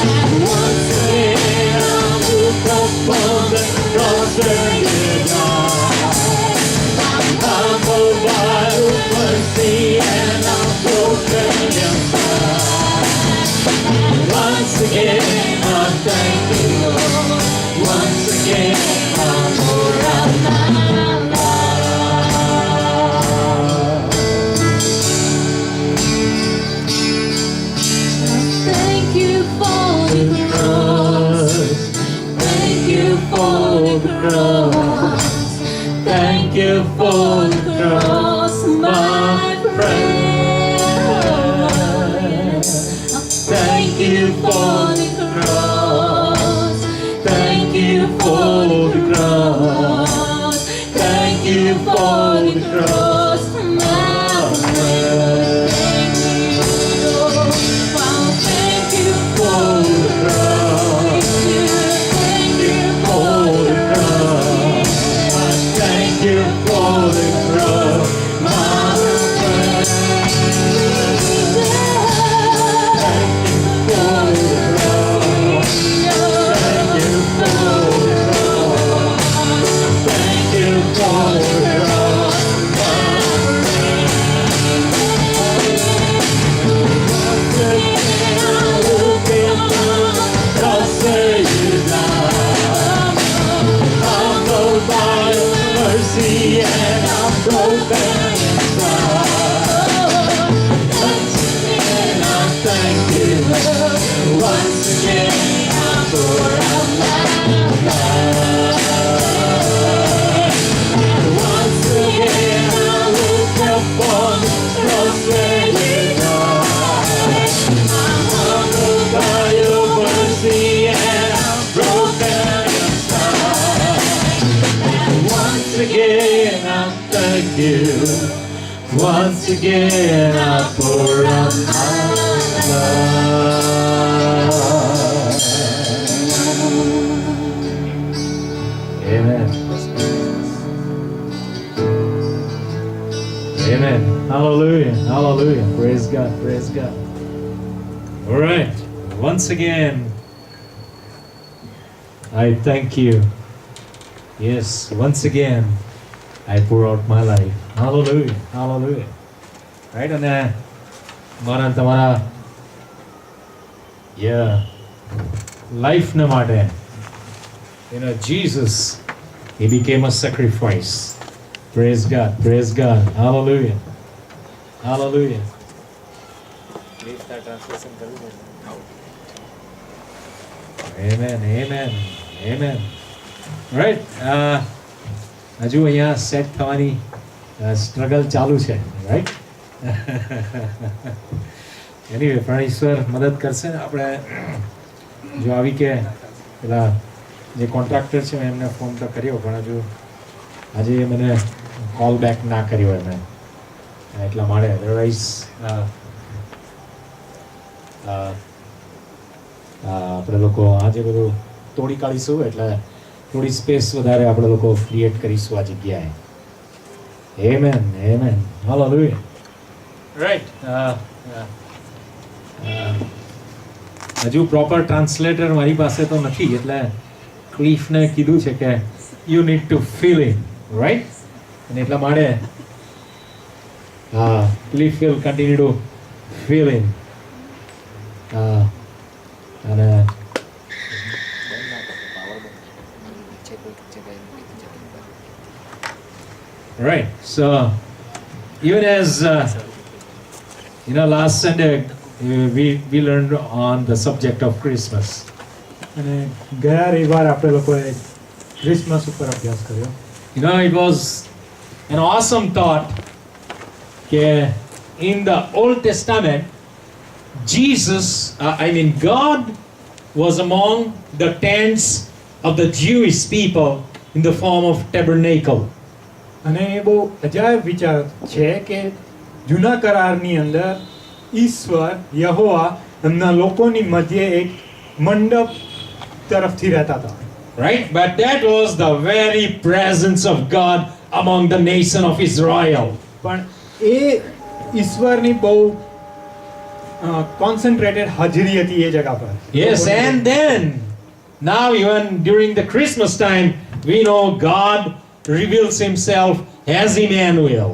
And once again I look upon the cross where you died. I'm humbled by your mercy and I'm broken inside. Once again I thank you. Once again I pour out my life. Thank you for the cross. Thank you for the cross. Thank you for the cross, my friend. Thank you for the cross. Thank you for the cross. Thank you for the cross, my friend. Thank you For the cross. Thank you For the cross. Thank you for the cross, my friend. Thank you for the cross. Thank you for the cross. Thank you for the cross, my friend. Once again I look upon the cross where you died. Humbled by your mercy and I'm broken inside. Once again I thank you. Once again I pour out my life. again I thank you. Once again I pour out my love. Amen. Amen. Hallelujah. Hallelujah. Praise God. Praise God. All right. Once again, I thank you. Yes, once again, I pour out my life. Hallelujah. Hallelujah. Right? And મારા તમારા life na માટે, Jesus, he became a sacrifice. Praise God. Praise God. Hallelujah. Hallelujah. Amen. Amen. Amen. Right. હજુ અહીંયા set થવાની struggle ચાલુ છે, right? Anyway પણ ઈશ્વર મદદ કરશે ને. આપણે જો આવી કે પેલા જે કોન્ટ્રાક્ટર છે એમને ફોન તો કર્યો, પણ હજુ આજે મને કોલ બેક ના કર્યો એમણે, એટલા માટે. અધરવાઇઝ આપણે લોકો આજે બધું તોડી કાઢીશું, એટલે થોડી સ્પેસ વધારે આપણે લોકો ક્રિએટ કરીશું આ જગ્યાએ. Amen. Amen. Hallelujah. Right. હજુ પ્રોપર ટ્રાન્સલેટર મારી પાસે તો નથી, એટલે ક્લિફને કીધું છે કે you need to feel in, right? અને એટલા માટે cliff will continue to feel in. અને right, so even as last Sunday we learned on the subject of Christmas. અને ગયા રવિવાર આપણે લોકોએ ક્રિસમસ ઉપર અભ્યાસ કર્યો. It was an awesome thought that in the Old Testament God was among the tents of the Jewish people in the form of tabernacle. અને એ બહુ અજાયબ વિચાર છે કે જૂના કરારની અંદર ઈશ્વર યહોવા એમના લોકોની મધ્યે એક મંડપ તરફથી રહેતા હતા. Right? But that was the very presence of God among the nation of Israel. પણ એ ઈશ્વરની બહુ કોન્સન્ટ્રેટેડ હાજરી હતી એ જગા પર. Yes, and then now even during the Christmas time we know God reveals himself as Emmanuel.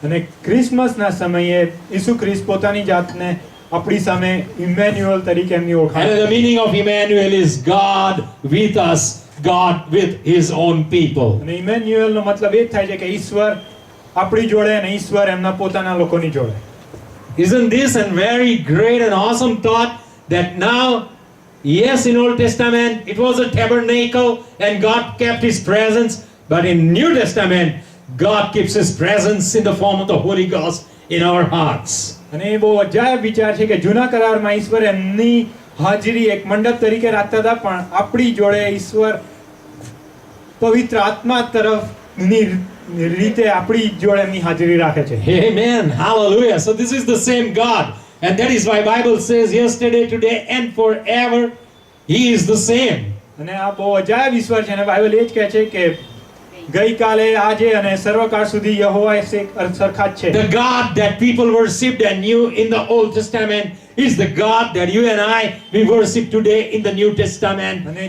અને ક્રિસમસના સમયે ઈસુ ખ્રિસ્ત પોતાની જાતને આપણી સામે ઇમેન્યુઅલ તરીકે એમની And ઓળખાણ. the meaning of Emmanuel is God with us, God with his own people. અને ઇમેન્યુઅલનો મતલબ એ થાય છે કે ઈશ્વર આપણી જોડે અને ઈશ્વર એમના પોતાના લોકોની જોડે. Isn't this a very great and awesome thought that now, yes, in Old Testament it was a tabernacle and God kept his presence, but in New Testament God keeps his presence in the form of the Holy Ghost in our hearts. અને એ બહુ અજાયબ વિચાર છે કે જૂના કરારમાં ઈશ્વર એમની હાજરી એક મંડપ તરીકે રાખતા હતા, પણ આપણી જોડે ઈશ્વર પવિત્ર આત્મા તરફની રીતે આપણી જોડે એમની હાજરી રાખે છે. Amen. Hallelujah. So this is the same God, and that is why Bible says yesterday, today and forever he is the same. અને આ બહુ અજાયબ ઈશ્વર છે, અને બાઇબલ એ જ કહે છે કે ગઈકાલે આજે અને સર્વકાળ સુધી યહોવા સરખા જ છે. The God that people worshipped and knew in the Old Testament is the God that you and I we worship today in the New Testament. અને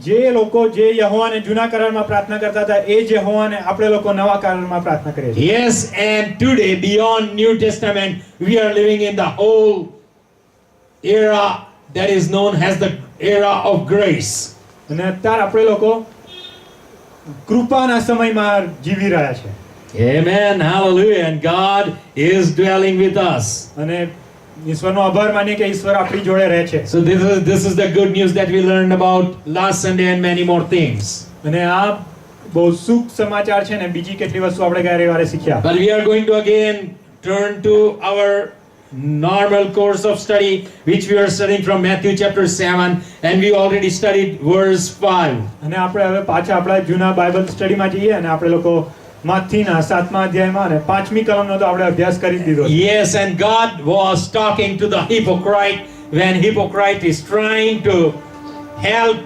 જે લોકો જે યહોવાને જૂના કરારમાં પ્રાર્થના કરતા હતા એ જ યહોવાને આપણે લોકો નવા કરારમાં પ્રાર્થના કરીએ છીએ. Yes, and today beyond New Testament we are living in the whole era that is known as the era of grace. અને અત્યારે આપણે લોકો કૃપાના સમયમાં જીવી રહ્યા છે. Amen. Hallelujah. And God is dwelling with us. અને ઈશ્વરનો આભાર માનીએ કે ઈશ્વર આપણી જોડે રહે છે. So this is the good news that we learned about last Sunday and many more things. અને આ બહુ સુખ સમાચાર છે ને બીજી કેટલી વસ્તુ આપણે ગયા રવિવારે શીખ્યા. But we are going to again turn to our normal course of study which we are studying from Matthew chapter 7, and we already studied verse 5. અને આપણે હવે પાછા આપણા જૂના બાઇબલ સ્ટડીમાં જઈએ અને આપણે લોકો માથીના 7મા અધ્યાયમાં અને 5મી કલમનો તો આપણે અભ્યાસ કરી જ દીધો છે. Yes, and God was talking to the hypocrite when hypocrite is trying to help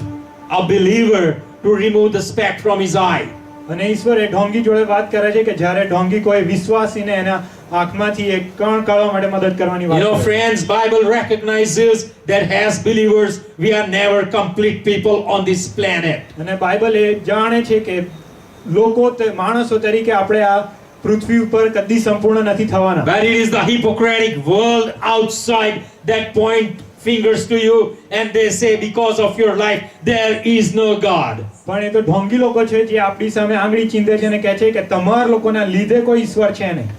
a believer to remove the speck from his eye. અને ઈશ્વર એ ઢોંગી જોડે વાત કરે છે કે જ્યારે ઢોંગી કોઈ વિશ્વાસીને એના આંખમાંથી એક કણ કાઢવા માટે મદદ કરવાની You વાત know, કરે છે. friends, Bible recognizes that as believers, we are never complete people on this planet. અને બાઇબલ એ જાણે છે કે લોકો માણસો તરીકે આપણે આ પૃથ્વી ઉપર કદી સંપૂર્ણ નથી થવાના. But it is the hypocritic world outside that point fingers to you and they say, because of your life, there is no God. પણ એ તો ઢોંગી લોકો છે જે આપણી સામે આંગળી ચીંધે છે અને કહે છે કે તમારા લોકોના લીધે કોઈ ઈશ્વર છે નહીં.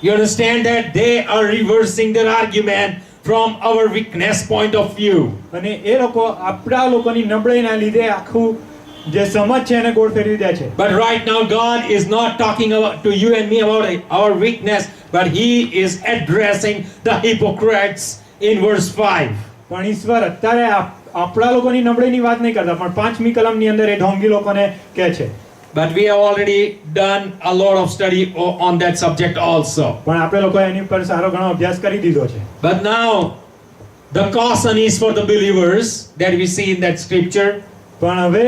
You understand that they are reversing their argument from our weakness point of view. અને એ લોકો આપણા લોકોની નબળાઈના લીધે આખું જે સમજ છે એને ગોળ ફેરવી દે છે. But right now, God is not talking about, to you and me about our weakness, but He is addressing the hypocrites in verse 5. પણ ઈશ્વર અત્યારે આપણા લોકોની નબળાઈની વાત નહીં કરતા, પણ 5મી કલમની અંદર એ ઢોંગી લોકોને કહે છે. But we have already done a lot of study on that subject also. પણ આપણે લોકોએ એની ઉપર સારો ઘણો અભ્યાસ કરી દીધો છે. But now, the caution is for the believers that we see in that scripture, પણ હવે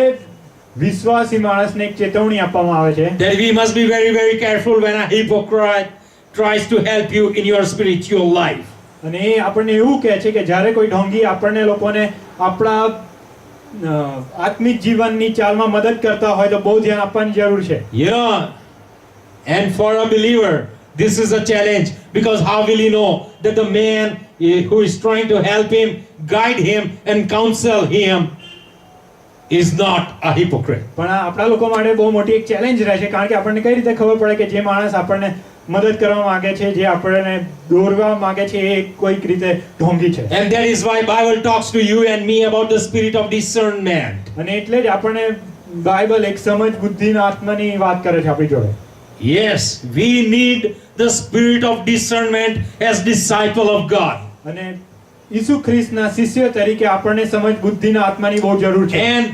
વિશ્વાસી માણસને એક ચેતવણી આપવામાં આવે છે that we must be very, very careful when a hypocrite tries to help you in your spiritual life. અને એ આપણને એવું કહે છે કે જ્યારે કોઈ ઢોંગી આપણને લોકોને આપણા આત્મિક જીવનની ચાલમાં મદદ કરતા હોય તો બહુ ધ્યાન આપવાની જરૂર છે. You know, and for a believer, this is a challenge, because how will he know that the man who is trying to help him, guide him, and counsel him is not a hypocrite? પણ આ આપણા લોકો માટે બહુ મોટી એક challenge રહે છે, કારણ કે આપણને કઈ રીતે ખબર પડે કે જે માણસ આપણને મદદ કરવા માંગે છે, જે આપણને દોરવા માંગે છે, એ કોઈક રીતે ઢોંગી છે. And that is why Bible talks to you and me about the spirit of discernment. અને એટલે જ આપણને બાઇબલ એક સમજ બુદ્ધિના આત્માની વાત કરે છે આપણી જોડે. Yes, we need the spirit of discernment as disciple of God. અને ઈસુ ખ્રિસ્તના શિષ્ય તરીકે આપણને સમજ બુદ્ધિના આત્માની બહુ જરૂર છે. And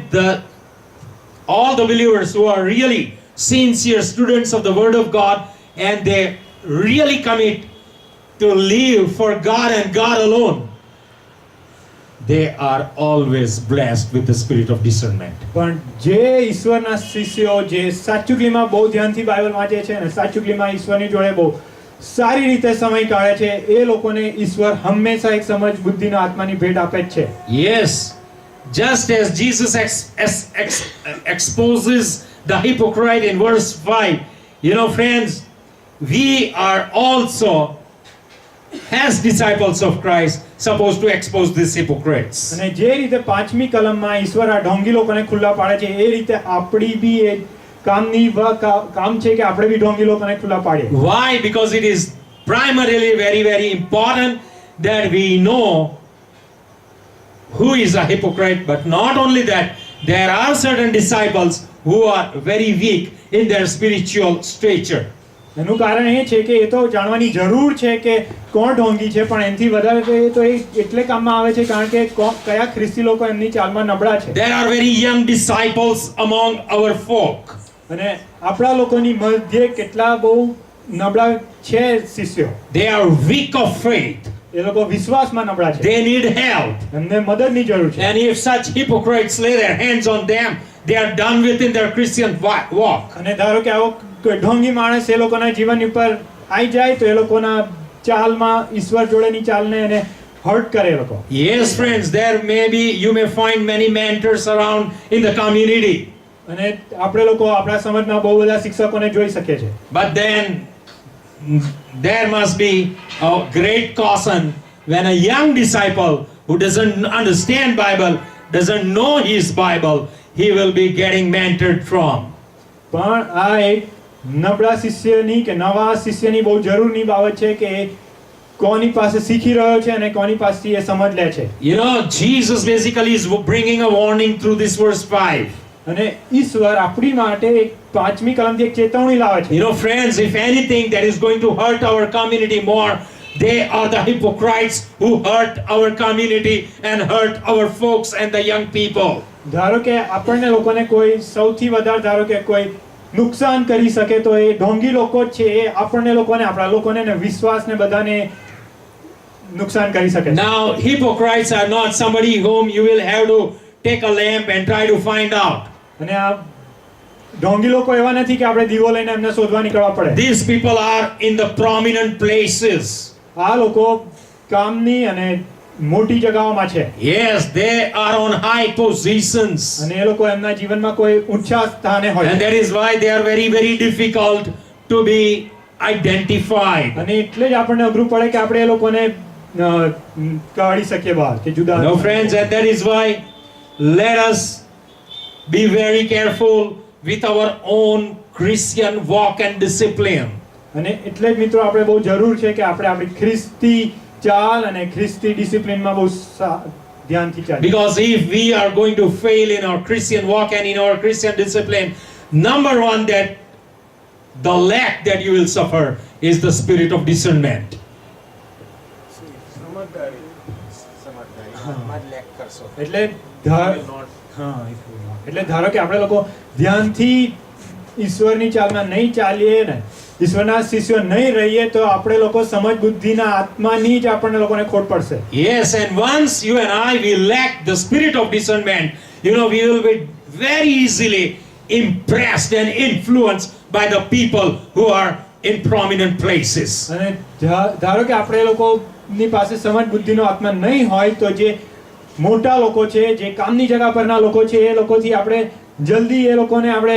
all the believers who are really sincere students of the Word of God, and they really commit to live for God and God alone, they are always blessed with the spirit of discernment. પણ જે ઈશ્વરના શિષ્યો જે સાચુકલીમાં બહુ ધ્યાનથી Bible વાંચે છે અને સાચુકલીમાં ઈશ્વરની જોડે બહુ સારી રીતે સમય કાઢે છે, એ લોકોને ઈશ્વર હંમેશા એક સમજ બુદ્ધિના આત્માની ભેટ આપે જ છે. Yes, just as Jesus exposes the hypocrite in verse 5, you know, friends, we are also, as disciples of Christ, supposed to expose these hypocrites. અને જે રીતે 5મી કલમમાં ઈશ્વર આ ઢોંગી લોકોને ખુલ્લા પાડે છે, એ રીતે આપણી બી એ કામ છે કે આપણે બી ઢોંગી લોકોને ખુલ્લા પાડીએ. Why? Because it is primarily very, very important that we know who is a hypocrite. But not only that, there are certain disciples who are very weak in their spiritual stature. એનું કારણ એ છે કે એ તો જાણવાની જરૂર છે કે કોણ ઢોંગી છે, પણ એનાથી વધારે તો એ એટલે કામમાં આવે છે કારણ કે કયા ખ્રિસ્તી લોકો એમની ચાલમાં નબળા છે. There are very young disciples among our folk. અને આપણા લોકોની મધ્યે કેટલા બહુ નબળા છે શિષ્યો. They are weak of faith. એ લોકો વિશ્વાસમાં નબળા છે. They need help. એમને મદદની જરૂર છે. And if such hypocrites lay their hands on them, they are done within their Christian walk. અને ધારો કે આવો કોઈ ઢોંગી માણસ એ લોકોના જીવન ઉપર આવી જાય તો એ લોકોના ચાલમાં ઈશ્વર જોડેની ચાલને એને હર્ટ કરે એ લોકો. Yes, friends, you may find many mentors around in the community. અને આપણે લોકો આપણા સમાજમાં બહુ બધા શિક્ષકોને જોઈ શકીએ છે. But then there must be a great caution when a young disciple who doesn't understand Bible, doesn't know his Bible, he will be getting mentored from. પણ આ એક નબળા શિષ્યની કે નવા શિષ્યની બહુ જરૂરની બાબત છે કે કોની પાસે શીખી રહ્યો છે અને કોની પાસેથી એ સમજ લે છે. You know, Jesus basically is bringing a warning through this verse 5. અને ઈશ્વર આપણી માટે એક 5મી કલમથી એક ચેતવણી લાવે છે. You know, friends, if anything that is going to hurt our community more, they are the hypocrites who hurt our community and hurt our folks and the young people. ધારો કે આપણને લોકોને કોઈ સૌથી વધારે ધારો કે કોઈ નુકસાન કરી શકે તો એ ઢોંગી લોકો જ છે, એ આપણને લોકોને આપણા લોકોને ને વિશ્વાસને બધાને નુકસાન કરી શકે છે. Now, hypocrites are not somebody whom you will have to take a lamp and try to find out. અને આ ઢોંગી લોકો એવા નથી કે આપણે દીવો લઈને એમને શોધવા નીકળવા પડે. These people are in the prominent places. આ લોકો કામની અને મોટી જગાઓમાં છે Yes, they are on high positions. અને એ લોકો એમના જીવનમાં કોઈ ઊંચા સ્થાને હોય And that is why they are very, very difficult to be identified. અને એટલે જ આપણને અઘરું પડે કે આપણે એ લોકોને કાઢી શકીએ બહાર કે જુદા. No, friends, and that is why let us be very careful with our own Christian walk and discipline. અને એટલે જ મિત્રો આપણે બહુ જરૂર છે કે આપણે આપણી ખ્રિસ્તી ચાલ અને ખ્રિસ્તી ડિસિપ્લિનમાં બહુ ધ્યાનથી ચાલીએ. Because if we are going to fail in our Christian walk and in our Christian discipline, number one, that the lack that you will suffer is the spirit of discernment. એટલે એટલે ધારો કે આપણે લોકો ધ્યાનથી ઈશ્વરની ચાલમાં નહીં ચાલીએ ને, ઈશ્વરના શિષ્યો નહીં રહીએ તો આપણે લોકો સમજ બુદ્ધિના આત્માની જ આપણને લોકોને ખોટ પડશે. Yes, and once you and I we lack the spirit of discernment, we will be very easily impressed and influenced by the people who are in prominent places. અને ધારો કે આપણે લોકોની પાસે સમજ બુદ્ધિનો આત્મા નહીં હોય તો જે મોટા લોકો છે, જે કામની જગા પરના લોકો છે, એ લોકોથી આપણે જલ્દી એ લોકોને આપણે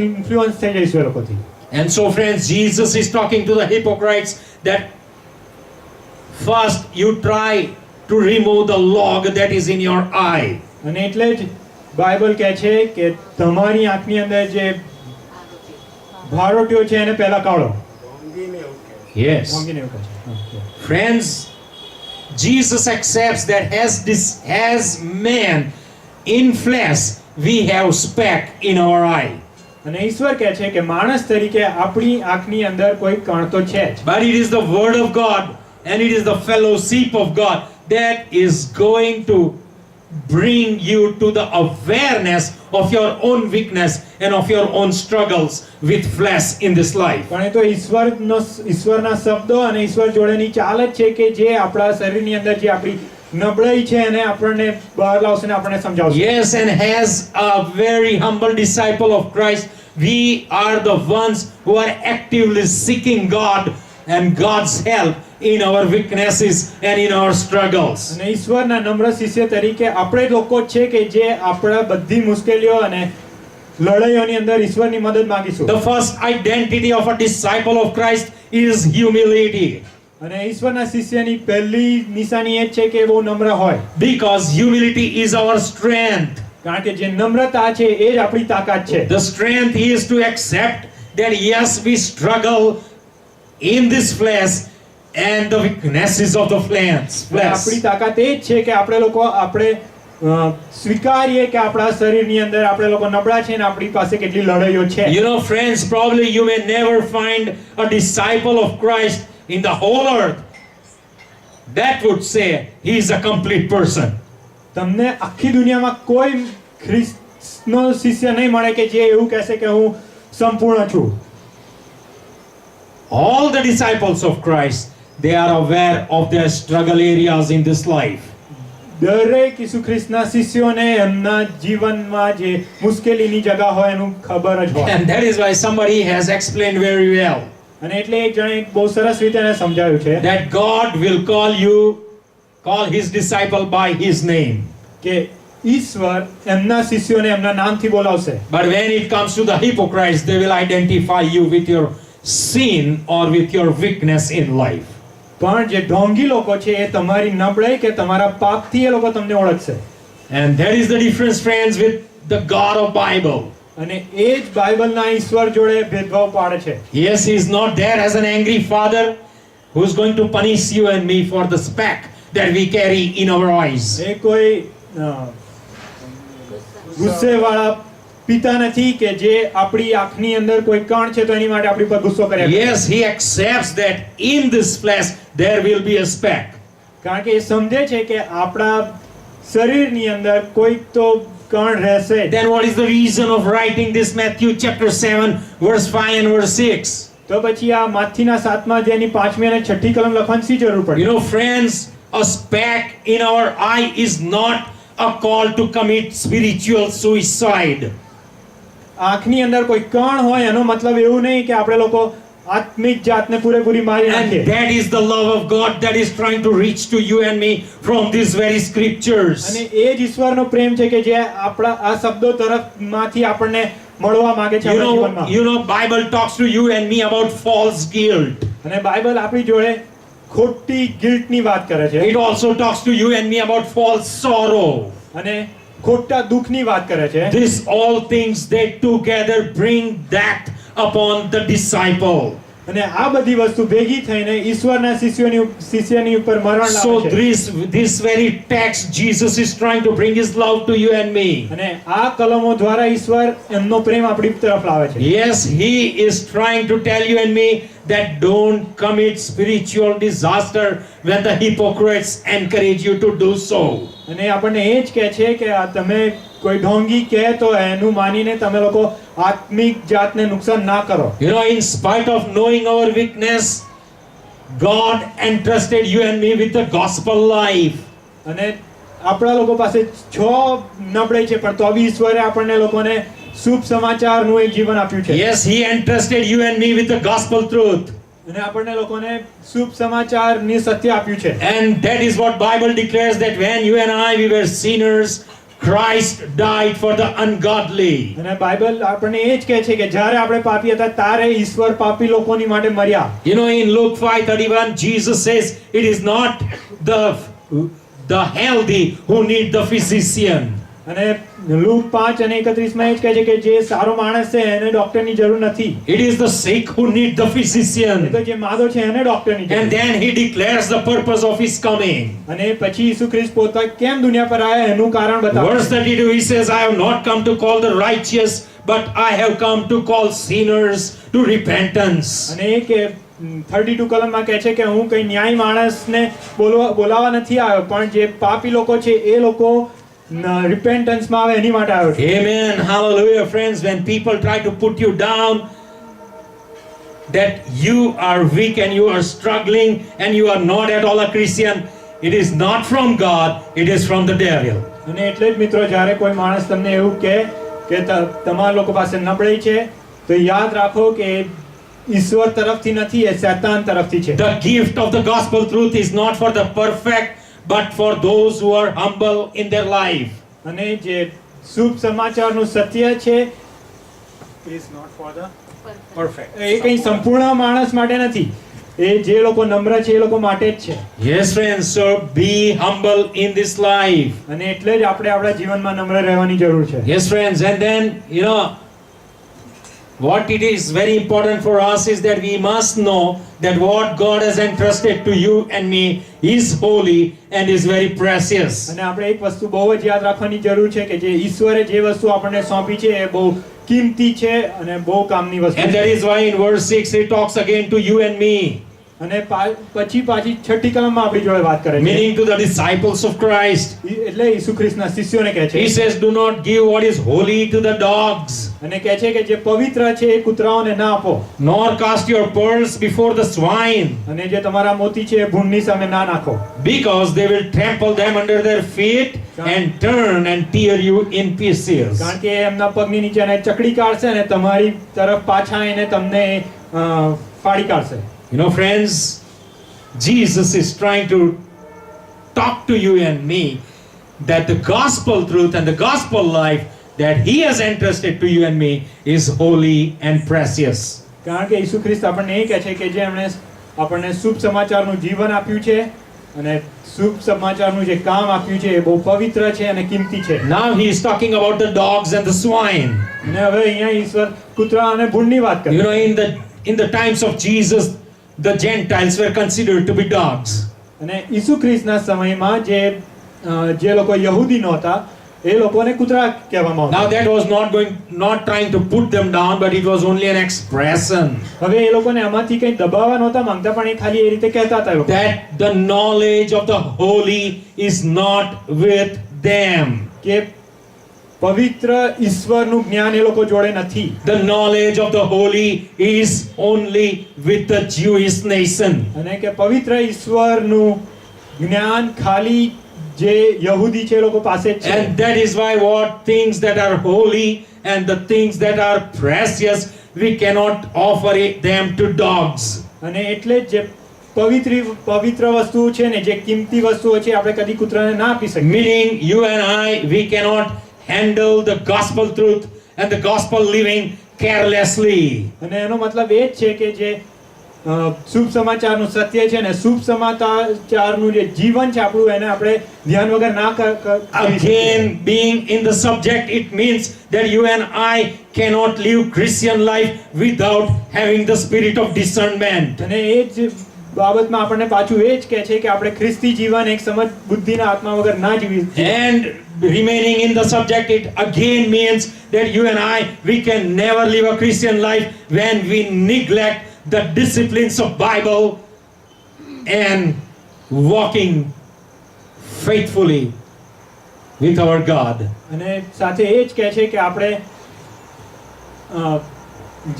ઇન્ફ્લુઅન્સ થઈ જઈશું એ લોકોથી. And so, friends, Jesus is talking to the hypocrites that first you try to remove the log that is in your eye. અને એટલે જ બાઇબલ કહે છે કે તમારી આંખની અંદર જે ભારોટીઓ છે એને પહેલા કાઢો. Yes. ઢોંગીને એવું કહે છે. Friends, Jesus accepts that as man in flesh, we have speck in our eye. અને ઈશ્વર કહે છે કે માણસ તરીકે આપણી આંખની અંદર કોઈ કણ તો છે જ. But it is the word of God and it is the fellowship of God that is going to bring you to the awareness of your own weakness and of your own struggles with flesh in this life. પણ એ તો ઈશ્વરના શબ્દો અને ઈશ્વર જોડેની ચાલ જ છે કે જે આપણા શરીરની અંદર જે આપણી નબળાઈ છે એને આપણને બહાર લાવશે ને આપણને સમજાવશે. Yes, and as a very humble disciple of Christ, we are the ones who are actively seeking God and God's help in our weaknesses and in our struggles. અને ઈશ્વરના નમ્ર શિષ્ય તરીકે આપણે લોકો જ છે કે જે આપણા બધી મુશ્કેલીઓ અને લડાઈઓની અંદર ઈશ્વરની મદદ માંગીશું. The first identity of a disciple of Christ is humility. અને ઈશ્વરના શિષ્યની પહેલી નિશાની એ જ છે કે બહુ નમ્ર હોય. Because humility is our strength. કારણ કે જે નમ્રતા છે એ જ આપણી તાકાત છે. The strength is to accept that yes, we struggle in this flesh and the weaknesses of the flesh. આપણી તાકાત એ જ છે કે આપણે લોકો આપણે સ્વીકારીએ કે આપણા શરીરની અંદર આપણે લોકો નબળા છે ને આપણી પાસે કેટલી લડાઈઓ છે. You know, friends, probably you may never find a disciple of Christ in the whole earth that would say he is a complete person. તમને આખી દુનિયામાં કોઈ ખ્રિસ્તનો શિષ્ય નહીં મળે કે જે એવું કહેશે કે હું સંપૂર્ણ છું. All the disciples of Christ, they are aware of their struggle areas in this life. દરેક ઈસુ ખ્રિસ્તના શિષ્યોને એમના જીવનમાં જે મુશ્કેલીની જગા હોય એનું ખબર જ હોય. And that is why somebody has explained very well અને એટલે એક જણે બહુ સરસ રીતે એને સમજાવ્યું છે that God will call his disciple by his name. કે ઈશ્વર એમના શિષ્યોને એમના નામથી બોલાવશે. But when it comes to the hypocrites, they will identify you with your sin or with your weakness in life. પણ જે ઢોંગી લોકો છે એ તમારી નબળાઈ કે તમારા પાપથી એ લોકો તમને ઓળખશે. And that is the difference, friends, with the God of Bible. અને એ જ બાઇબલના ઈશ્વર જોડે ભેદભાવ પાડે છે. Yes, he is not there as an angry father who is going to punish you and me for the speck that we carry in our eyes. એ કોઈ ગુસ્સેવાળા પિતા નથી કે જે આપણી આંખની અંદર કોઈ કણ છે તો એની માટે આપણી પર ગુસ્સો કરે. Yes, he accepts that in this flesh there will be a speck. કારણ કે એ સમજે છે કે આપણા શરીરની અંદર કોઈક તો કણ રહેશે. Then what is the reason of writing this Matthew chapter 7 verse 5 and verse 6? તો પછી આ માથીના 7મા અધ્યાયની 5મી અને 6ઠી કલમ લખવાની શી જરૂર You પડી? know, friends, a speck in our eye is not a call to commit spiritual suicide. આંખની અંદર કોઈ કણ હોય એનો મતલબ એવું નહીં કે આપણે લોકો આત્મિક જાતને પૂરેપૂરી મારી And નાખીએ. that is the love of God that is trying to reach to you and me from these very scriptures. અને એ જ ઈશ્વરનો પ્રેમ છે કે જે આપણા આ શબ્દો તરફમાંથી આપણને મળવા માંગે છે આપણા જીવનમાં. You know, Bible talks to you and me about false guilt. અને બાઇબલ આપણી જોડે ખોટી ગિલ્ટની વાત કરે છે It also talks to you and me about false sorrow. અને ખોટા દુઃખની વાત કરે છે. This all things they together bring that upon the disciple. અને આ બધી વસ્તુ ભેગી થઈને ઈશ્વરના શિષ્યની ઉપર મરણ So લાવે છે. this very text, Jesus is trying to bring his love to you and me. અને આ કલમો દ્વારા ઈશ્વર એમનો પ્રેમ આપણી તરફ લાવે છે. Yes, he is trying to tell you and me that don't commit spiritual disaster when the hypocrites encourage you to do so. અને આપણને એ જ કહે છે કે આ તમે કોઈ ઢોંગી કહે તો એનું માનીને તમે લોકો આત્મિક જાતને નુકસાન ના કરો. You know, in spite of knowing our weakness, God entrusted you and me with the gospel life. અને આપણા લોકો પાસે 6 નબળાઈ છે પણ તો બી ઈશ્વરે આપણને લોકોને શુભ સમાચારનું એક જીવન આપ્યું છે. Yes, he entrusted you and me with the gospel truth. અને આપણને લોકોને શુભ સમાચારની સત્ય આપ્યું છે. And that is what Bible declares, that when you and I, we were sinners, Christ died for the ungodly. અને બાઇબલ આપણને એ જ કહે છે કે જ્યારે આપણે પાપી હતા ત્યારે ઈશ્વર પાપી લોકોની માટે મર્યા. You know, in Luke 5:31, Jesus says, it is not the healthy who need the physician. અને લૂક 5 અને 31 માં એ જ કહે છે કે જે સારો માણસ છે એને ડોક્ટરની જરૂર નથી. It is the sick who need the A physician. તો જે માદો છે એને ડોક્ટરની And જરૂર. then he declares the purpose of his coming. અને પછી ઈસુ ખ્રિસ્ત પોતે કેમ દુનિયા પર આવ્યા એનું કારણ બતાવે Verse છે. 32, he says, I have not come to call the righteous, but I have come to call sinners to repentance. અને એ કે 32 કલમમાં કહે છે કે હું કઈ ન્યાયી માણસને બોલાવા નથી આવ્યો પણ જે પાપી લોકો છે એ લોકો રિપેન્ટન્સમાં આવે એની માટે આવ્યો છે. Amen. Hallelujah, friends. When people try to put you down, that you are weak and you are struggling and you are not at all a Christian, it is not from God, it is from the devil. અને એટલે જ મિત્રો જ્યારે કોઈ માણસ તમને એવું કહે કે તમારા લોકો પાસે નબળાઈ છે તો યાદ રાખો કે ઈશ્વર તરફથી નથી, એ શૈતાન તરફથી છે. The gift of the gospel truth is not for the perfect, but for those who are humble in their life. અને જે શુભ સમાચારનું સત્ય છે is not for the perfect. એ કંઈ સંપૂર્ણ માણસ માટે નથી, એ જે લોકો નમ્ર છે એ લોકો માટે જ છે. Yes, friends, so be humble in this life. અને એટલે જ આપણે આપણા જીવનમાં નમ્ર રહેવાની જરૂર છે. Yes, friends, and then, you know, what it is very important for us is that we must know that what God has entrusted to you and me is holy and is very precious. અને આપણે એક વસ્તુ બહુ જ યાદ રાખવાની જરૂર છે કે જે ઈશ્વરે જે વસ્તુ આપણને સોંપી છે એ બહુ કિંમતી છે અને બહુ કામની વસ્તુ And છે. that is why in verse 6 he talks again to you and me, અને પછી પાછી 6ઠી કલમમાં આપણી જોડે વાત કરે છે. meaning to the disciples of Christ. એટલે ઈસુ ખ્રિસ્તના શિષ્યોને કહે છે He says, do not give what is holy to the dogs, અને કહે છે કે જે પવિત્ર છે એ કૂતરાઓને ના આપો, nor cast your pearls before the swine, અને જે તમારા મોતી છે એ ભૂંડની સામે ના નાખો, because they will trample them under their feet and turn and tear you in pieces. કારણ કે એમના પગની નીચે એને ચકડી કાઢશે અને તમારી તરફ પાછા આવીને તમને ફાડી કાઢશે. You know, friends, Jesus is trying to talk to you and me that the gospel truth and the gospel life that he has entrusted to you and me is holy and precious. કારણ કે ઈસુ ખ્રિસ્ત આપણને એ કહે છે કે જે એમણે આપણને શુભ સમાચારનું જીવન આપ્યું છે અને શુભ સમાચારનું જે કામ આપ્યું છે એ બહુ પવિત્ર છે અને કિંમતી છે. Now he is talking about the dogs and the swine. અને હવે અહીંયા ઈશ્વર કૂતરા અને ભૂંડની વાત કરે. You know, in the times of Jesus, the Gentiles were considered to be dogs. અને ઈસુ ખ્રિસ્તના સમયમાં જે લોકો યહૂદી નહોતા એ લોકોને કૂતરા કહેવામાં Now આવતા. that was not trying to put them down, but it was only an expression હવે એ લોકોને આમાંથી કંઈ દબાવવા નહોતા માંગતા પણ એ ખાલી એ રીતે કહેતા હતા એ લોકો. that the knowledge of the holy is not with them. કે પવિત્ર ઈશ્વરનું જ્ઞાન એ લોકો જોડે નથી. The knowledge of the holy is only with the Jewish nation. અને કે પવિત્ર ઈશ્વરનું જ્ઞાન ખાલી જે યહૂદી છે એ લોકો પાસે જ છે. And that is why what things that are holy and the things that are precious, we cannot offer them to dogs. અને એટલે જ જે પવિત્ર વસ્તુઓ છે ને, જે કિંમતી વસ્તુઓ છે, આપણે કદી કૂતરાને ના આપી શકીએ. Meaning you and I, we cannot handle the gospel truth and the gospel living carelessly. અને એનો મતલબ એ જ છે કે જે શુભ સમાચારનું સત્ય છે ને, શુભ સમાચારનું જે જીવન છે આપણું, એને આપણે ધ્યાન વગર ના કરી શકીએ. Again, being in the subject, it means that you and I cannot live Christian life without having the spirit of discernment. અને એ જ બાબતમાં આપણને પાછું એ જ કહે છે કે આપણે ખ્રિસ્તી જીવન એક સમજ બુદ્ધિના આત્મા વગર ના જીવી. And remaining in the subject, it again means that you and I, we can never live a Christian life when we neglect the disciplines of Bible and walking faithfully with our God. અને સાથે એ જ કહે છે કે આપણે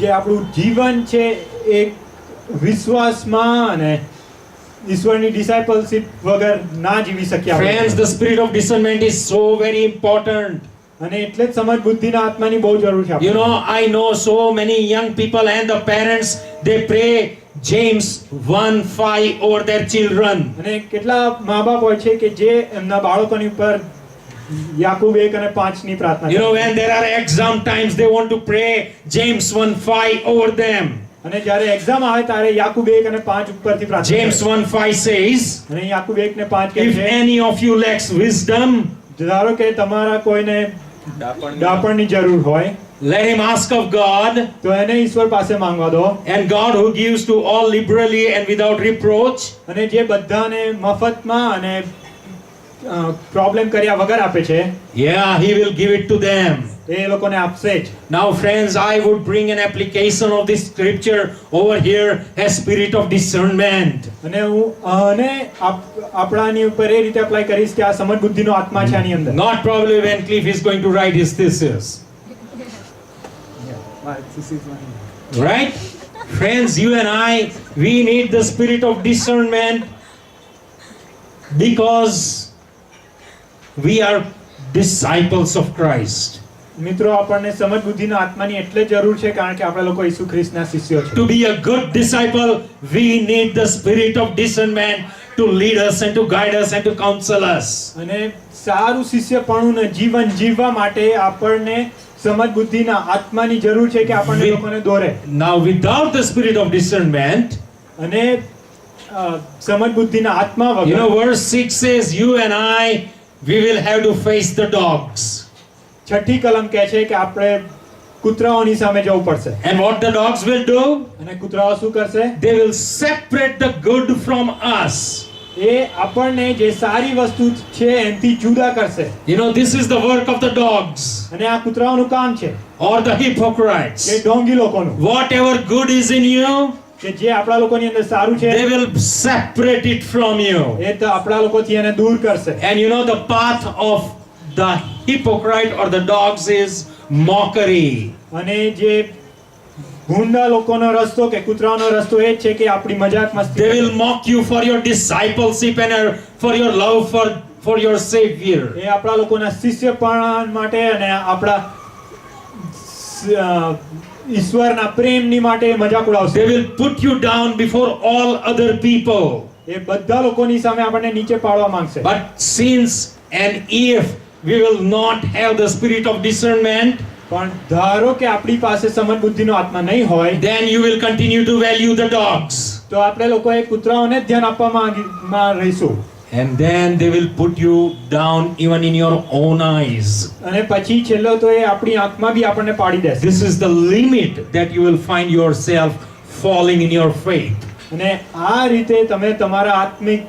જે આપણું જીવન છે એ વિશ્વાસમાં અને ઈશ્વરની ડિસાઇપલશિપ વગર ના જીવી શકીએ આપણે. Friends, the spirit of discernment is so very important. અને એટલે જ સમજ બુદ્ધિના આત્માની બહુ જરૂર છે You આપણે. know, I know so many young people and the parents, they pray James 1:5 over their children. અને કેટલા મા બાપ હોય છે કે જે એમના બાળકોની ઉપર યાકૂબ 1 અને 5 ની પ્રાર્થના You know, કરે. when there are exam times, they want to pray James 1:5 over them. અને જ્યારે એક્ઝામ આવે ત્યારે યાકૂબ 1 અને 5 ઉપરથી પ્રાર્થના James કરે. 1:5 says, અને યાકૂબ 1 ને 5 કહે if છે, any of you lacks wisdom, ધારો કે તમારા કોઈને દાપણની જરૂર હોય let him ask of God, તો એને ઈશ્વર પાસે માંગવા દો. and God who gives to all liberally and without reproach, અને જે બધાને મફતમાં અને પ્રોબ્લેમ કર્યા વગર આપે છે, yeah, he will give it to them. એ લોકોને આપશે જ. Now, friends, I would bring an application of this scripture over here as spirit of discernment. અને હું આને આપણાની ઉપર એ રીતે એપ્લાય કરીશ કે આ સમજ બુદ્ધિનો આત્મા છે આની અંદર. Not probably when Cliff is going to write his thesis. Right? Friends, you and I, we need the spirit of discernment because we are disciples of Christ. મિત્રો, આપણને સમજ બુદ્ધિના આત્માની એટલે જરૂર છે કારણ કે આપણે લોકો ઈસુ ખ્રિસ્તના શિષ્યો છે. To be a good disciple, we need the spirit of discernment to lead us and to guide us and to counsel us. અને સારું શિષ્યપણું જીવન જીવવા માટે આપણને સમજ બુદ્ધિના આત્માની જરૂર છે કે આપણને લોકોને દોરે. Now, without the spirit of discernment, અને સમજ બુદ્ધિના આત્મા you know, વગર verse 6 says, you and I, we will have to face the dogs. છઠ્ઠી કલમ કહે છે કે આપણે કૂતરાઓની સામે જવું પડશે. And what the dogs will do? અને કૂતરાઓ શું કરશે? They will separate the good from us. એ આપણને જે સારી વસ્તુ છે એનાથી જુદા કરશે. You know, this is the work of the dogs અને આ કૂતરાઓનું કામ છે or the કે hypocrites. ઢોંગી લોકોનું, Whatever good is in you, કે જે આપણા લોકોની અંદર સારું છે they will separate it from you. એ તો આપણા લોકોથી એને દૂર કરશે. And you know, the path of the hypocrite or the dogs is mockery. અને જે ભૂંડા લોકોનો રસ્તો કે કૂતરાઓનો રસ્તો એ જ છે કે આપણી મજાક મસ્તી They કરે. will mock you for your discipleship and for your love for your Savior. એ આપણા લોકોના શિષ્યપણ માટે અને આપણા ઈશ્વરના પ્રેમની માટે મજાક ઉડાવશે. They will put you down before all other people. એ બધા લોકોની સામે આપણને નીચે પાડવા માંગશે. But since and if we will not have the spirit of discernment, પણ ધારો કે આપણી પાસે સમજ બુદ્ધિનો આત્મા નહીં હોય then you will continue to value the dogs. તો આપણે લોકોએ કૂતરાઓને જ ધ્યાન આપવામાં રહીશું. And then they will put you down even in your own eyes. અને પછી છેલ્લો તો એ આપણી આંખમાં બી આપણને પાડી દેશે. This is the limit that you will find yourself falling in your faith, અને આ રીતે તમે તમારા આત્મિક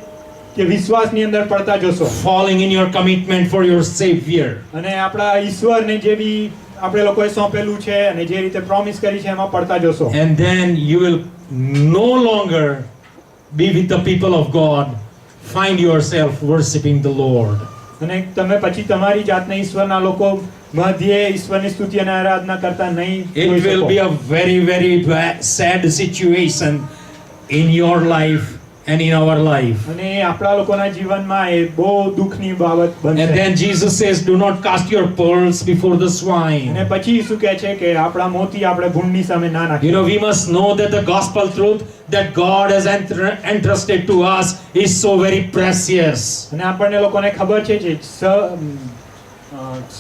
કે વિશ્વાસની અંદર પડતા જોશો. falling in your commitment for your Savior. અને આપણા ઈશ્વરને જે બી આપણે લોકોએ સોંપેલું છે અને જે રીતે પ્રોમિસ કરી છે એમાં પડતા જોશો. And then you will no longer be with the people of God. Find yourself worshiping the Lord. અને તમે પછી તમારી જાતને ઈશ્વરના લોકો મધ્યે ઈશ્વરની સ્તુતિ અને આરાધના કરતા નહીં It જોઈ will શકો. be a very, very sad situation in your life and in our life. અને આપણા લોકોના જીવનમાં એ બહુ દુઃખની બાબત And બનશે. then Jesus says, do not cast your pearls before the swine. અને પછી શું કહે છે કે આપણા મોતી આપણે ભૂંડની સામે ના You નાખીએ. know, we must know that the gospel truth that God has entrusted to us is so very precious. અને આપણને લોકોને ખબર છે જે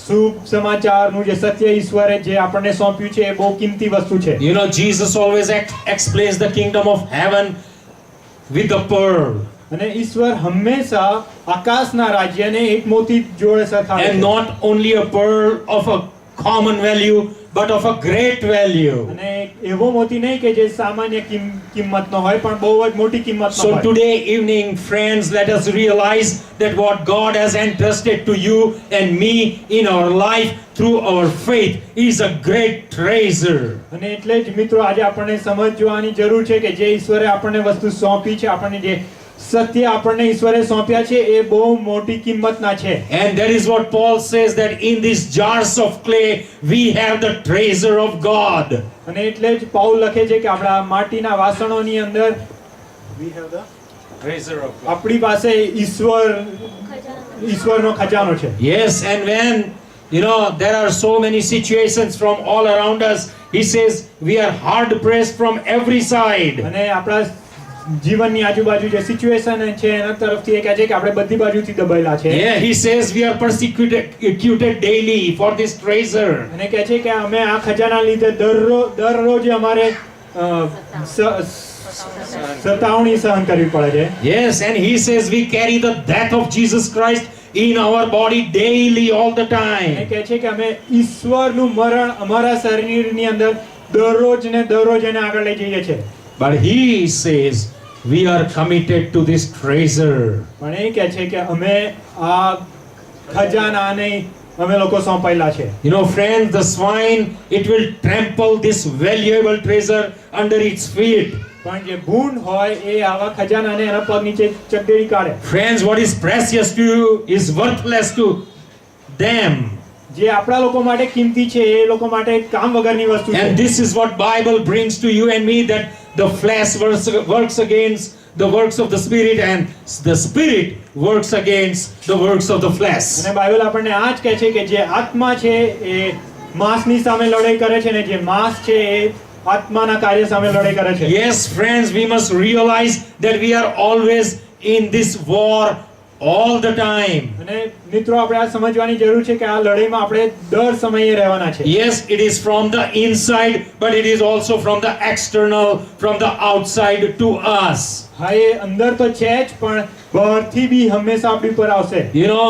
શુભ સમાચારનું જે સત્ય ઈશ્વરે જે આપણને સોંપ્યું છે એ બહુ કિંમતી વસ્તુ છે. You know, Jesus always explains the kingdom of heaven with a pearl. અને ઈશ્વર હંમેશા આકાશના રાજ્યને એક મોતી જોડે સરખાવે And છે. not only a pearl of a common value, but of a great value. અને એવો મોતી નહીં કે જે સામાન્ય કિંમતનો હોય પણ બહુ જ મોટી કિંમતનો So હોય. today evening, friends, let us realize that what God has entrusted to you and me in our life through our faith is a great treasure. અને એટલે જ મિત્રો આજે આપણને સમજવાની જરૂર છે કે જે ઈશ્વરે આપણને વસ્તુ સોંપી છે, આપણને જે સત્ય આપણને ઈશ્વરે સોંપ્યા છે એ બહુ મોટી કિંમતના છે. And that is what Paul says, that in these jars of clay we have the treasure of God. અને એટલે જ પાઉલ લખે છે કે આપણા માટીના વાસણોની અંદર we have the Treasure of God. આપણી પાસે ઈશ્વરનો ખજાનો છે. Yes, and when you know there are so many situations from all around us, he says we are hard pressed from every side. અને આપણા જીવનની આજુબાજુ જે સિચ્યુએશન છે એના તરફથી એ કહે છે કે આપણે બધી બાજુથી દબાયેલા છે. Yeah, he says we are persecuted daily for this treasure. અને કહે છે કે અમે આ ખજાના લીધે દરરોજ અમારે સતાવણી સહન કરવી પડે છે. Yes, and he says we carry the death of Jesus Christ in our body daily, all the અને time. કહે છે કે અમે ઈશ્વરનું મરણ અમારા શરીરની અંદર દરરોજ ને દરરોજ એને આગળ લઈ જઈએ છીએ. But he says we are committed to this treasure. પણ એ કહે છે કે અમે આ ખજાનાને અમે લોકો સોંપાયેલા છે. You know, friends, the swine, it will trample this valuable treasure under its feet. પણ જે ભૂંડ હોય એ આવા ખજાનાને એના પગ નીચે ચકડેલી કાઢે. Friends, what is precious to you is worthless to them. જે આપણા લોકો માટે કિંમતી છે એ લોકો માટે કામ વગરની વસ્તુ છે. And this is what Bible brings to you and me, that the flesh works against the works of the spirit and the spirit works against the works of the flesh. અને બાઇબલ આપણને આ જ કહે છે કે જે આત્મા છે એ માંસની સામે લડાઈ કરે છે ને જે માંસ છે એ આત્માના કાર્ય સામે લડાઈ કરે છે. Yes, friends, we must realize that we are always in this war all the time. અને મિત્રો આપણે આ સમજવાની જરૂર છે કે આ લડાઈમાં આપણે દર સમયે રહેવાના છે. Yes, it is from the inside, but it is also from the external, from the outside to us. હા એ અંદર તો છે જ પણ બહારથી બી હંમેશા આપણી પર આવશે. You know,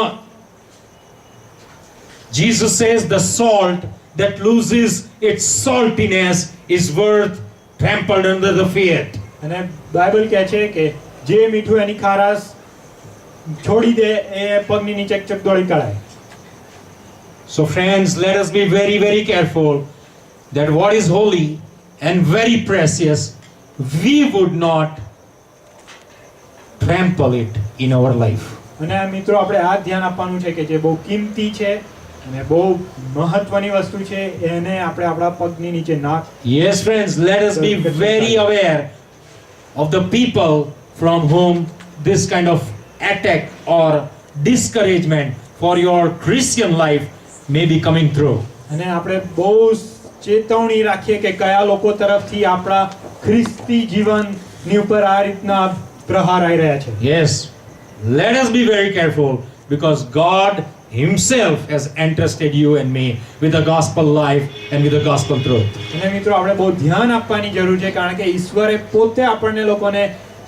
Jesus says the salt that loses its saltiness is worth trampled under the feet. અને બાઇબલ કહે છે કે જે મીઠું એની ખારાશ છોડી દે એ પગની નીચે ચકદોડી કાઢાય. So friends, let us be very, very careful that what is holy and very precious, we would not trample it in our life. અને આ મિત્રો આપણે આ ધ્યાન આપવાનું છે કે જે બહુ કિંમતી છે અને બહુ મહત્વની વસ્તુ છે એને આપણે આપણા પગની નીચે ના. Yes, friends, let us be very aware of the people from whom this kind of attack or discouragement for your Christian life may be coming through. અને આપણે બહુ ચેતવણી રાખીએ કે કયા લોકો તરફથી આપણા ખ્રિસ્તી જીવનની ઉપર આ રીતના પ્રહાર આવી રહ્યા છે. Yes, let us be very careful, because God Himself has entrusted you and me with the gospel life and with the gospel truth. અને મિત્રો આપણે બહુ ધ્યાન આપવાની જરૂર છે કારણ કે ઈશ્વરે પોતે આપણને લોકોને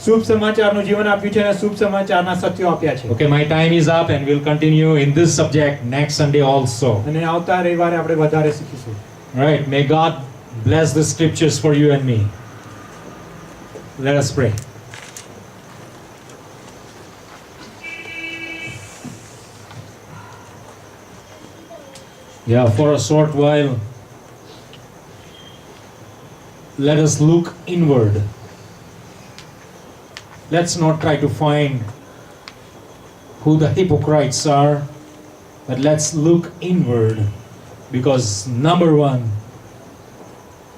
શુભ સમાચારનું જીવન આપ્યું છે અને શુભ સમાચારના સત્યો આપ્યા છે. Okay, my time is up and we'll continue in this subject next Sunday also. અને આવતા રવિવારે આપણે વધારે શીખીશું. Right, may God bless the scriptures for you and me. Let us pray. Yeah, for a short while, let us look inward. Let's not try to find who the hypocrites are, but let's look inward, because number one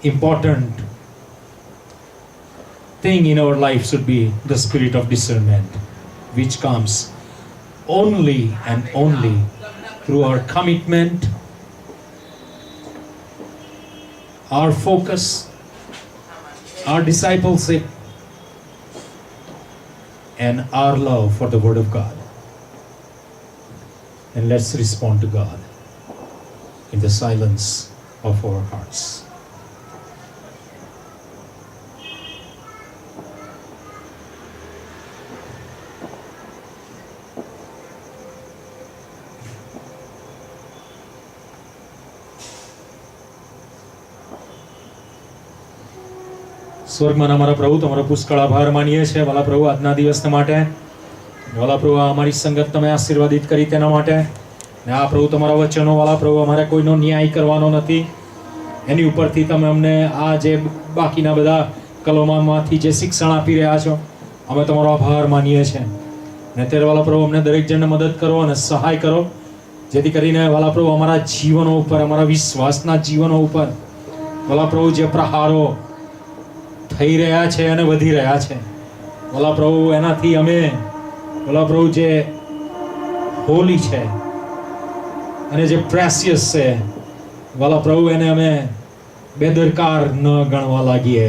important thing in our life should be the spirit of discernment, which comes only and only through our commitment, our focus, our discipleship, and our love for the Word of God. And let's respond to God in the silence of our hearts. સ્વર્ગમાં અમારા પ્રભુ તમારો પુષ્કળ આભાર માનીએ છીએ વાલા પ્રભુ આજના દિવસને માટે વાલા પ્રભુ આ અમારી સંગત તમે આશીર્વાદિત કરી તેના માટે ને આ પ્રભુ તમારા વચનો વાલા પ્રભુ અમારે કોઈનો ન્યાય કરવાનો નથી, એની ઉપરથી તમે અમને આ જે બાકીના બધા કલમોમાંથી જે શિક્ષણ આપી રહ્યા છો અમે તમારો આભાર માનીએ છીએ. ને ત્યારે વાલા પ્રભુ અમને દરેક જણને મદદ કરો અને સહાય કરો, જેથી કરીને વાલા પ્રભુ અમારા જીવનો ઉપર, અમારા વિશ્વાસના જીવનો ઉપર વાલા પ્રભુ જે પ્રહારો થઈ રહ્યા છે અને વધી રહ્યા છે વાલા પ્રભુ એનાથી અમે વાલા પ્રભુ જે હોલી છે અને જે પ્રેસિયસ છે વાલા પ્રભુ એને અમે બેદરકાર ન ગણવા લાગીએ.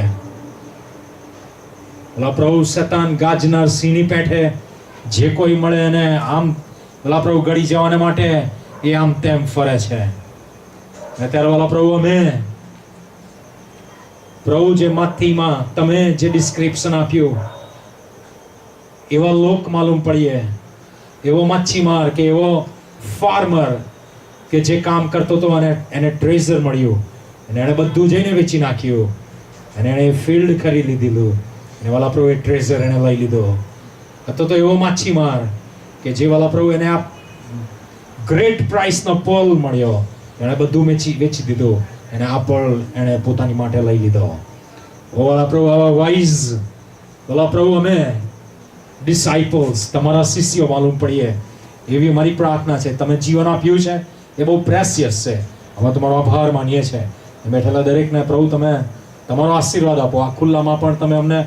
વાલા પ્રભુ શેતાન ગાજનાર સિંહની પેઠે જે કોઈ મળે એને આમ વાલા પ્રભુ ગળી જવાને માટે એ આમ તેમ ફરે છે. અત્યારે વાલા પ્રભુ અમે પ્રભુ જે માથીમાં તમે જે ડિસ્ક્રિપ્શન આપ્યું એવા લોક માલુમ પડીએ, એવો માછીમાર કે એવો ફાર્મર કે જે કામ કરતો હતો અને એને ટ્રેઝર મળ્યું અને એણે બધું જઈને વેચી નાખ્યું અને એણે ફિલ્ડ ખરીદી લીધેલું અને વાલા પ્રભુ એ ટ્રેઝર એને લઈ લીધો. અથવા તો એવો માછીમાર કે જે વાલા પ્રભુ એને આ ગ્રેટ પ્રાઇસનો પર્લ મળ્યો, એણે બધું વેચી દીધું અને આ પર્લ એણે પોતાની માટે લઈ લીધો. ઓ વાલા પ્રભુ આવા વાઇઝ વાલા પ્રભુ અમે ડિસાઇપલ્સ તમારા શિષ્યો માલુમ પડીએ એવી અમારી પ્રાર્થના છે. તમે જીવન આપ્યું છે એ બહુ પ્રેસિયસ છે, અમે તમારો આભાર માનીએ છીએ. બેઠેલા દરેકને પ્રભુ તમે તમારો આશીર્વાદ આપો. આ ખુલ્લામાં પણ તમે અમને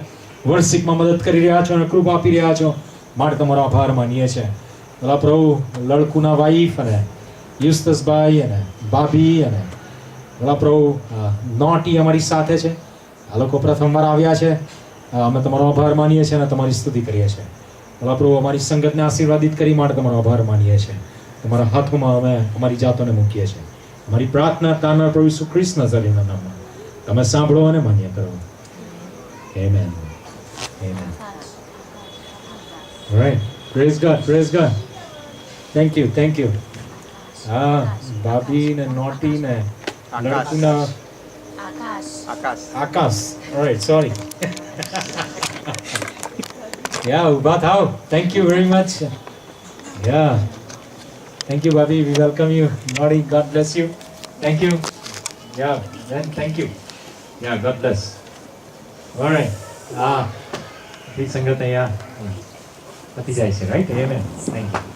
વર્ષિકમાં મદદ કરી રહ્યા છો અને કૃપા આપી રહ્યા છો માટે તમારો આભાર માનીએ છીએ. ભલા પ્રભુ લડકુના વાઈફ અને યુસ્તસભાઈ અને ભાભી અને ભલા પ્રભુ નોટી અમારી સાથે છે. આ લોકો પ્રથમવાર આવ્યા છે. અમે તમારો આભાર માનીએ છીએ અને તમારી સ્તુતિ કરીએ છીએ. ભલા પ્રભુ અમારી સંગતને આશીર્વાદિત કરી માટે તમારો આભાર માનીએ છીએ. તમારા હાથમાં અમે અમારી જાતોને મૂકીએ છીએ. અમારી પ્રાર્થના તારનાર પ્રભુ ઈસુ ખ્રિસ્ત નાઝરેથના નામમાં તમે સાંભળો અને માન્ય કરો. Amen. Amen. Right. Praise God. Praise God. Thank you. Thank you. ભાભી ને નોટી ને લડકુના આકાશ. All right. Sorry. Yeah, ઊભા થાવ. Thank you very much. Yeah. Thank you, Bobby. We welcome you. Nodi, God bless you. Thank you. Yeah, then thank you. Yeah, God bless. All right. Please સંગત અહીંયા પતી જાય છે, right? Amen. Thank you.